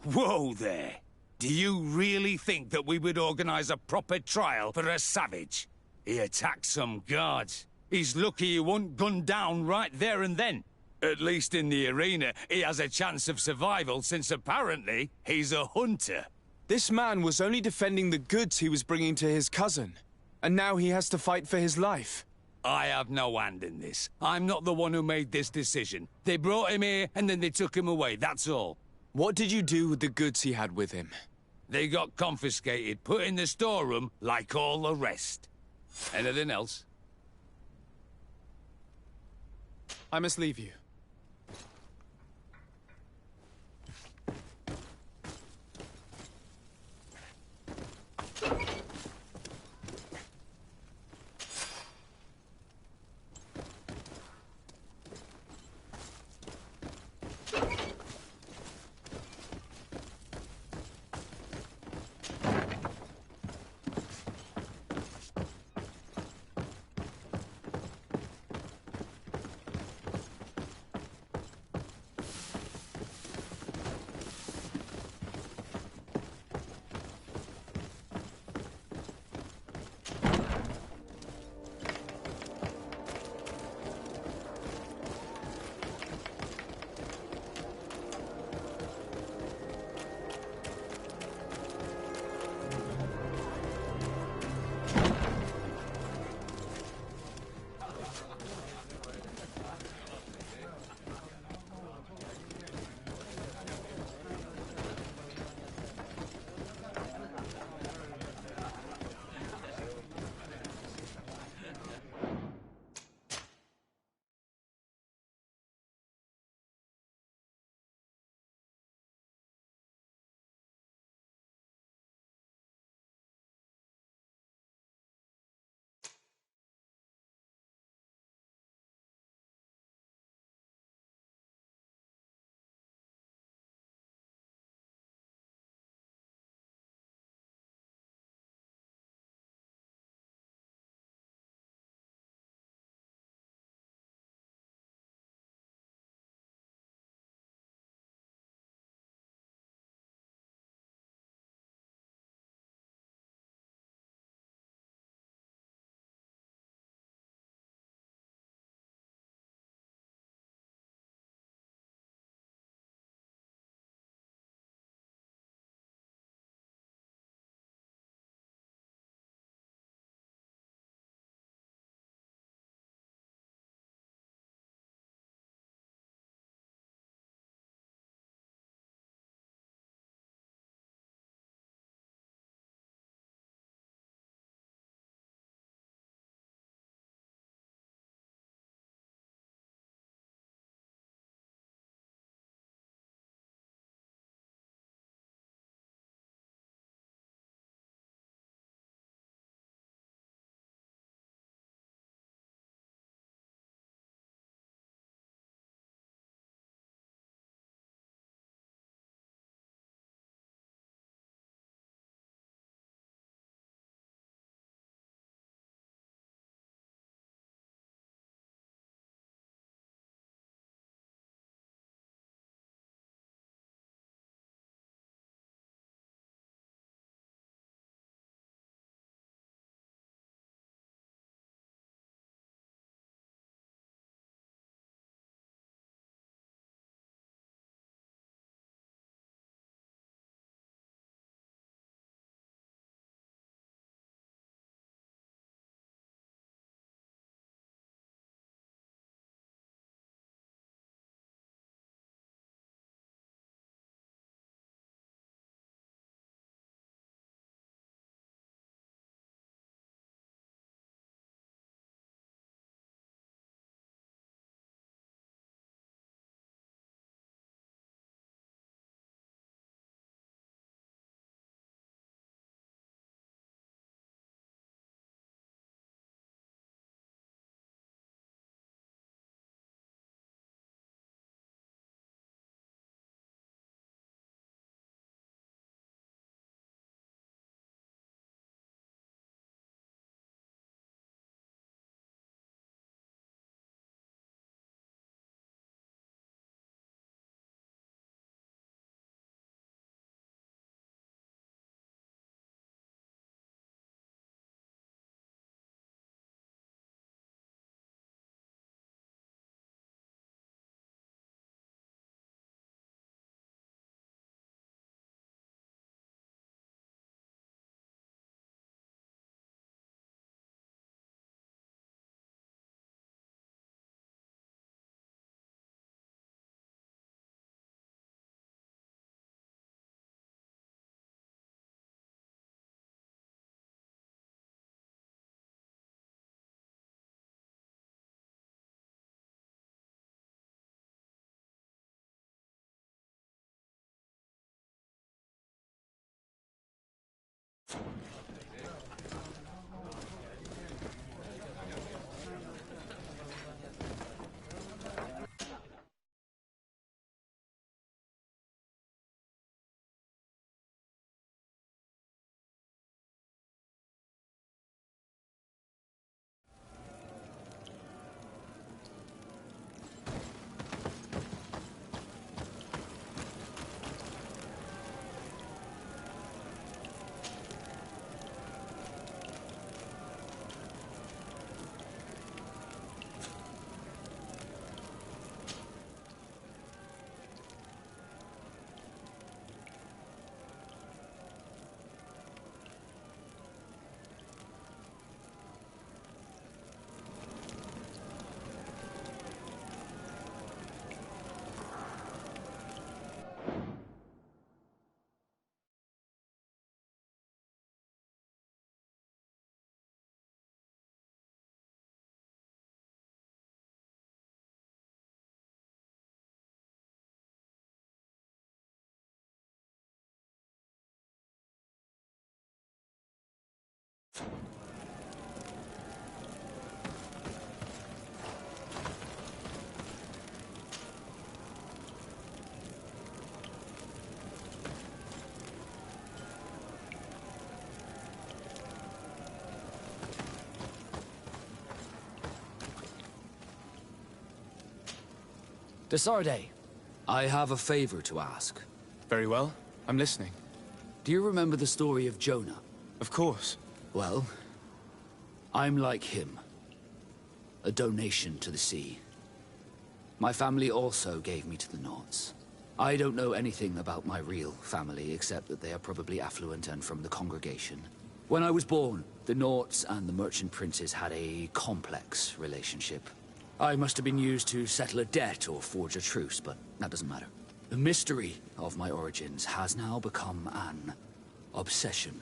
[SPEAKER 22] Whoa there! Do you really think that we would organize a proper trial for a savage? He attacked some guards. He's lucky he wasn't gunned down right there and then. At least in the arena, he has a chance of survival since apparently he's a hunter.
[SPEAKER 2] This man was only defending the goods he was bringing to his cousin, and now he has to fight for his life.
[SPEAKER 22] I have no hand in this. I'm not the one who made this decision. They brought him here, and then they took him away, that's all.
[SPEAKER 2] What did you do with the goods he had with him?
[SPEAKER 22] They got confiscated, put in the storeroom, like all the rest. Anything else?
[SPEAKER 2] I must leave you.
[SPEAKER 5] Desarde, I have a favor to ask.
[SPEAKER 2] Very well. I'm listening.
[SPEAKER 5] Do you remember the story of Jonah?
[SPEAKER 2] Of course.
[SPEAKER 5] Well, I'm like him. A donation to the sea. My family also gave me to the Nauts. I don't know anything about my real family, except that they are probably affluent and from the congregation. When I was born, the Nauts and the merchant princes had a complex relationship. I must have been used to settle a debt or forge a truce, but that doesn't matter. The mystery of my origins has now become an obsession.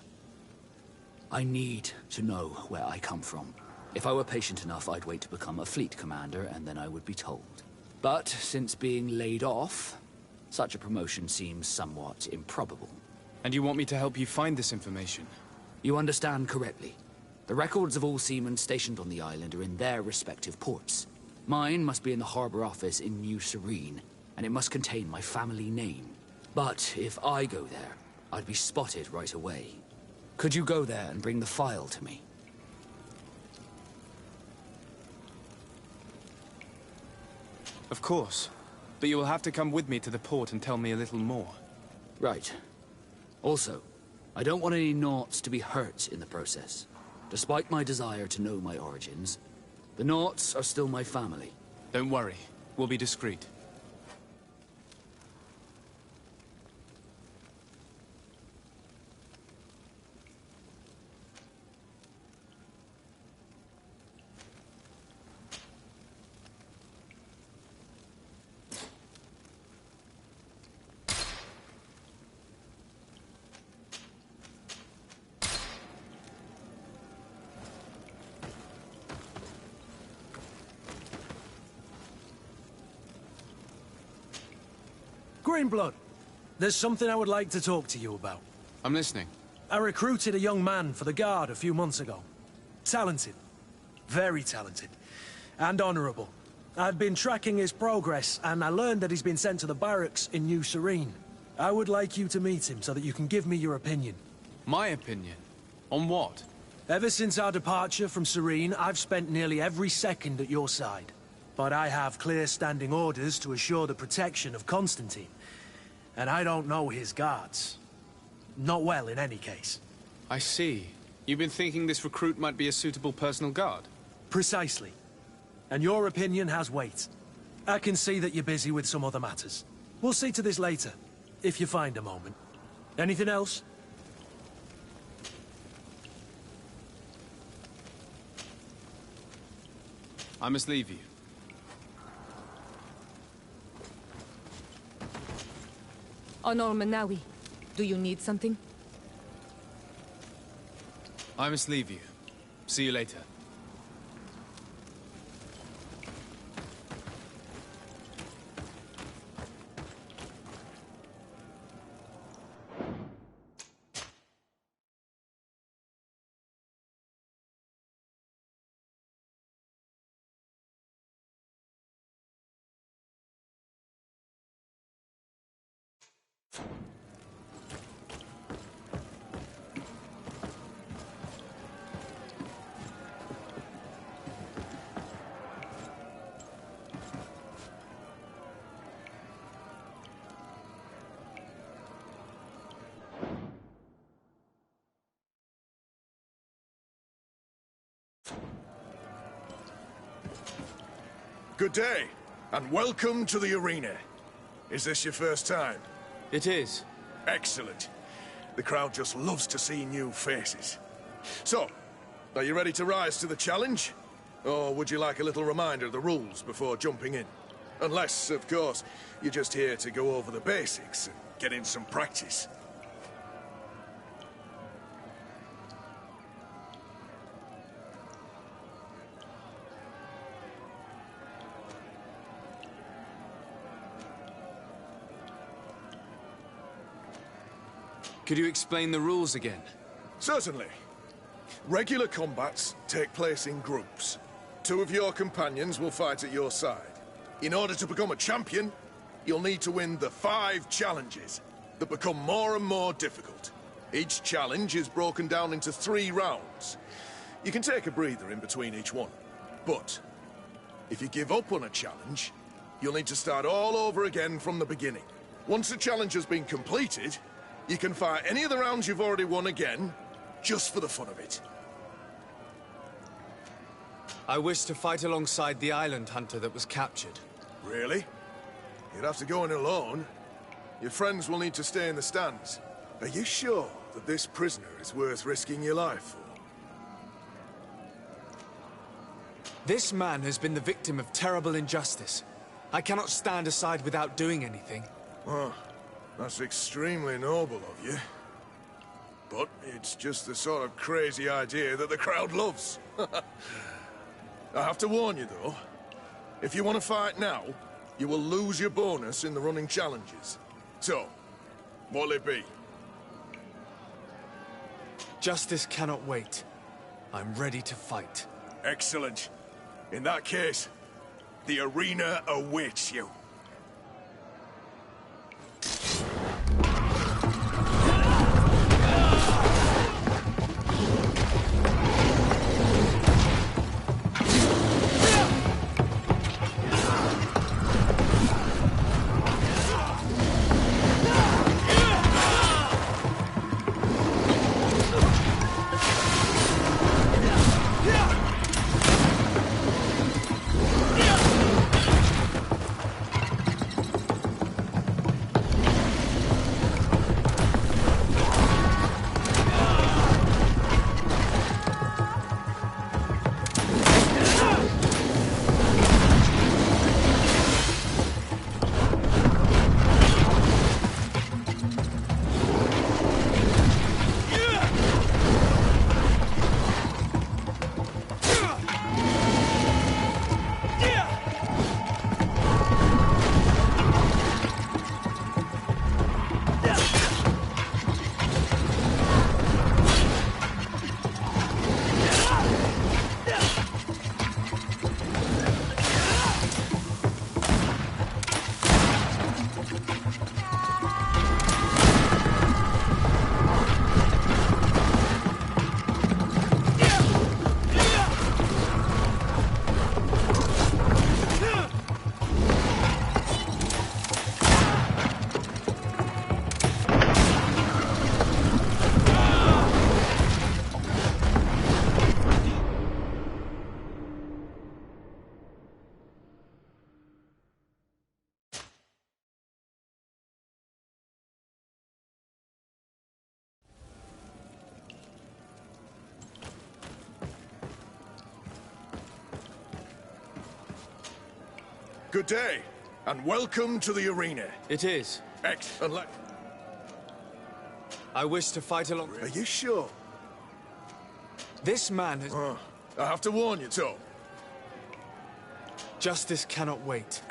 [SPEAKER 5] I need to know where I come from. If I were patient enough, I'd wait to become a fleet commander, and then I would be told. But since being laid off, such a promotion seems somewhat improbable.
[SPEAKER 2] And you want me to help you find this information?
[SPEAKER 5] You understand correctly. The records of all seamen stationed on the island are in their respective ports. Mine must be in the harbor office in New Serene, and it must contain my family name. But if I go there, I'd be spotted right away. Could you go there and bring the file to me?
[SPEAKER 2] Of course. But you will have to come with me to the port and tell me a little more.
[SPEAKER 5] Right. Also, I don't want any Nauts to be hurt in the process. Despite my desire to know my origins, the Nauts are still my family.
[SPEAKER 2] Don't worry. We'll be discreet.
[SPEAKER 4] Greenblood, there's something I would like to talk to you about.
[SPEAKER 2] I'm listening.
[SPEAKER 4] I recruited a young man for the Guard a few months ago. Talented. Very talented. And honorable. I've been tracking his progress, and I learned that he's been sent to the barracks in New Serene. I would like you to meet him so that you can give me your opinion.
[SPEAKER 2] My opinion? On what?
[SPEAKER 4] Ever since our departure from Serene, I've spent nearly every second at your side. But I have clear standing orders to assure the protection of Constantine. And I don't know his guards. Not well, in any case.
[SPEAKER 2] I see. You've been thinking this recruit might be a suitable personal guard?
[SPEAKER 4] Precisely. And your opinion has weight. I can see that you're busy with some other matters. We'll see to this later, if you find a moment. Anything else?
[SPEAKER 2] I must leave you.
[SPEAKER 1] Honor Manawi, do you need something?
[SPEAKER 2] I must leave you. See you later.
[SPEAKER 14] Good day, and welcome to the arena. Is this your first time?
[SPEAKER 2] It is.
[SPEAKER 14] Excellent. The crowd just loves to see new faces. So, are you ready to rise to the challenge? Or would you like a little reminder of the rules before jumping in? Unless, of course, you're just here to go over the basics and get in some practice.
[SPEAKER 2] Could you explain the rules again?
[SPEAKER 14] Certainly. Regular combats take place in groups. 2 of your companions will fight at your side. In order to become a champion, you'll need to win the 5 challenges that become more and more difficult. Each challenge is broken down into 3 rounds. You can take a breather in between each one. But if you give up on a challenge, you'll need to start all over again from the beginning. Once the challenge has been completed, you can fight any of the rounds you've already won again, just for the fun of it.
[SPEAKER 2] I wish to fight alongside the island hunter that was captured.
[SPEAKER 14] Really? You'd have to go in alone. Your friends will need to stay in the stands. Are you sure that this prisoner is worth risking your life for?
[SPEAKER 2] This man has been the victim of terrible injustice. I cannot stand aside without doing anything.
[SPEAKER 14] Oh, that's extremely noble of you. But it's just the sort of crazy idea that the crowd loves. I have to warn you, though. If you want to fight now, you will lose your bonus in the running challenges. So, what'll it be?
[SPEAKER 2] Justice cannot wait. I'm ready to fight.
[SPEAKER 14] Excellent. In that case, the arena awaits you. Good day, and welcome to the arena.
[SPEAKER 2] It is.
[SPEAKER 14] Excellent.
[SPEAKER 2] I wish to fight along...
[SPEAKER 14] Are you sure?
[SPEAKER 2] This man has...
[SPEAKER 14] I have to warn you, Tom.
[SPEAKER 2] Justice cannot wait.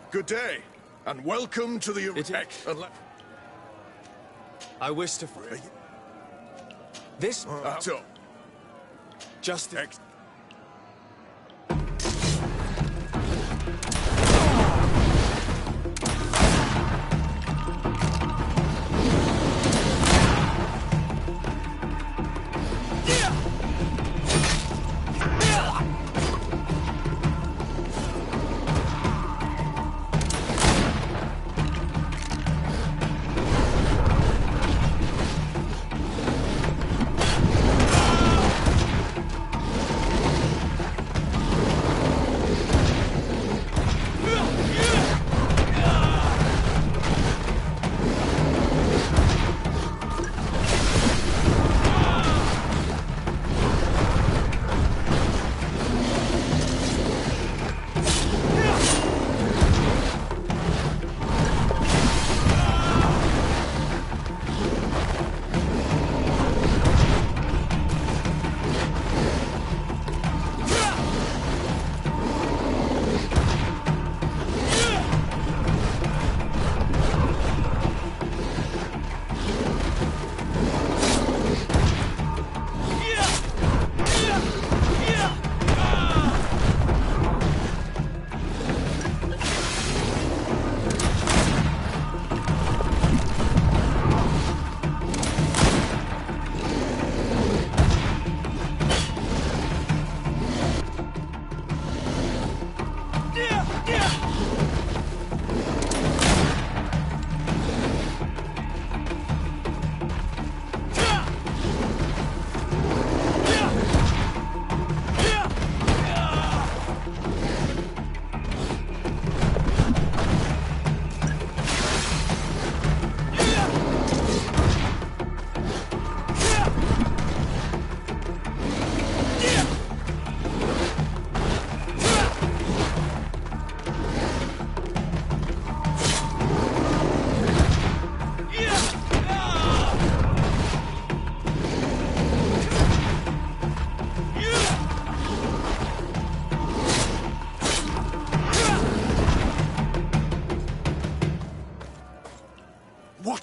[SPEAKER 14] Good day, and welcome to the...
[SPEAKER 2] I wish to... This... Justice...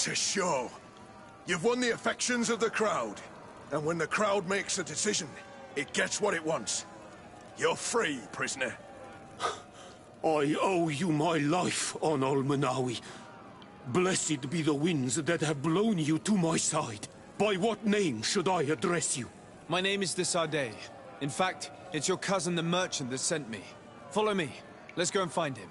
[SPEAKER 14] to show. You've won the affections of the crowd. And when the crowd makes a decision, it gets what it wants. You're free, prisoner.
[SPEAKER 8] I owe you my life, on Almanawi. Blessed be the winds that have blown you to my side. By what name should I address you?
[SPEAKER 2] My name is de Sade. In fact, it's your cousin the merchant that sent me. Follow me. Let's go and find him.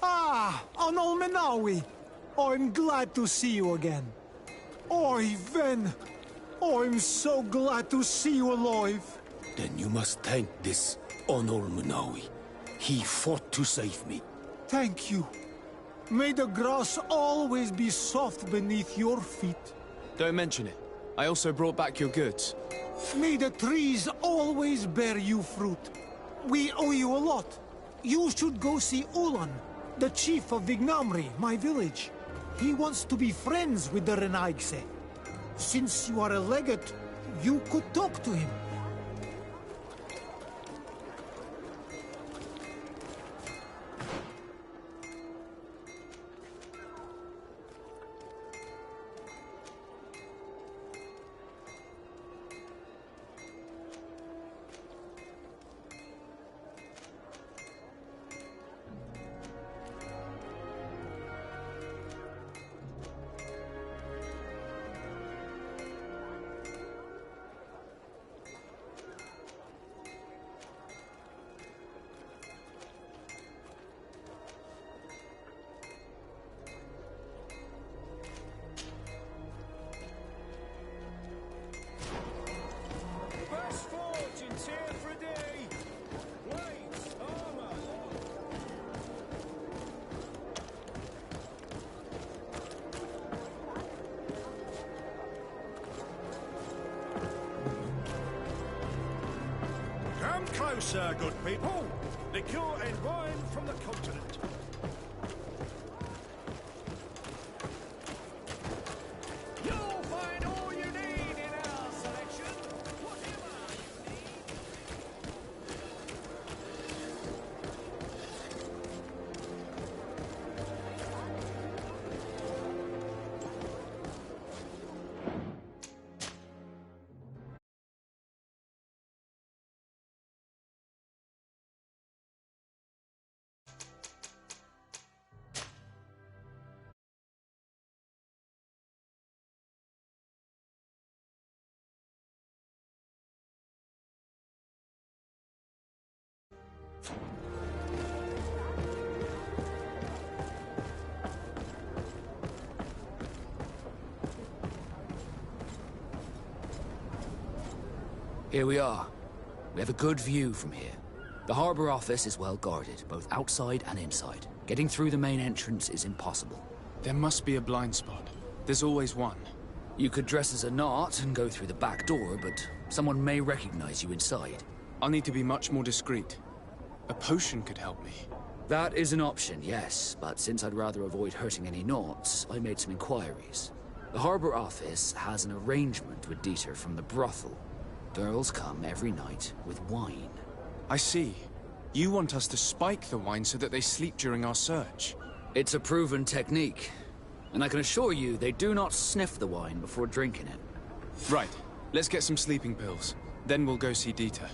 [SPEAKER 9] Ah, Anol Menawi. I'm glad to see you again. Oi, Ven. I'm so glad to see you alive.
[SPEAKER 8] Then you must thank this Onol Munawi. He fought to save me.
[SPEAKER 9] Thank you. May the grass always be soft beneath your feet.
[SPEAKER 2] Don't mention it. I also brought back your goods.
[SPEAKER 9] May the trees always bear you fruit. We owe you a lot. You should go see Ulan, the chief of Vignamri, my village. He wants to be friends with the Renaigse. Since you are a legate, you could talk to him.
[SPEAKER 12] Come closer, good people. Liqueur and wine from the continent. You'll find all you need in our selection.
[SPEAKER 5] Here we are. We have a good view from here. The harbour office is well guarded, both outside and inside. Getting through the main entrance is impossible.
[SPEAKER 2] There must be a blind spot. There's always one.
[SPEAKER 5] You could dress as a knot and go through the back door, but someone may recognize you inside.
[SPEAKER 2] I'll need to be much more discreet. A potion could help me.
[SPEAKER 5] That is an option, yes, but since I'd rather avoid hurting any knots, I made some inquiries. The harbour office has an arrangement with Dieter from the brothel. Girls come every night with wine.
[SPEAKER 2] I see. You want us to spike the wine so that they sleep during our search.
[SPEAKER 5] It's a proven technique, and I can assure you they do not sniff the wine before drinking it.
[SPEAKER 2] Right. Let's get some sleeping pills. Then we'll go see Dieter.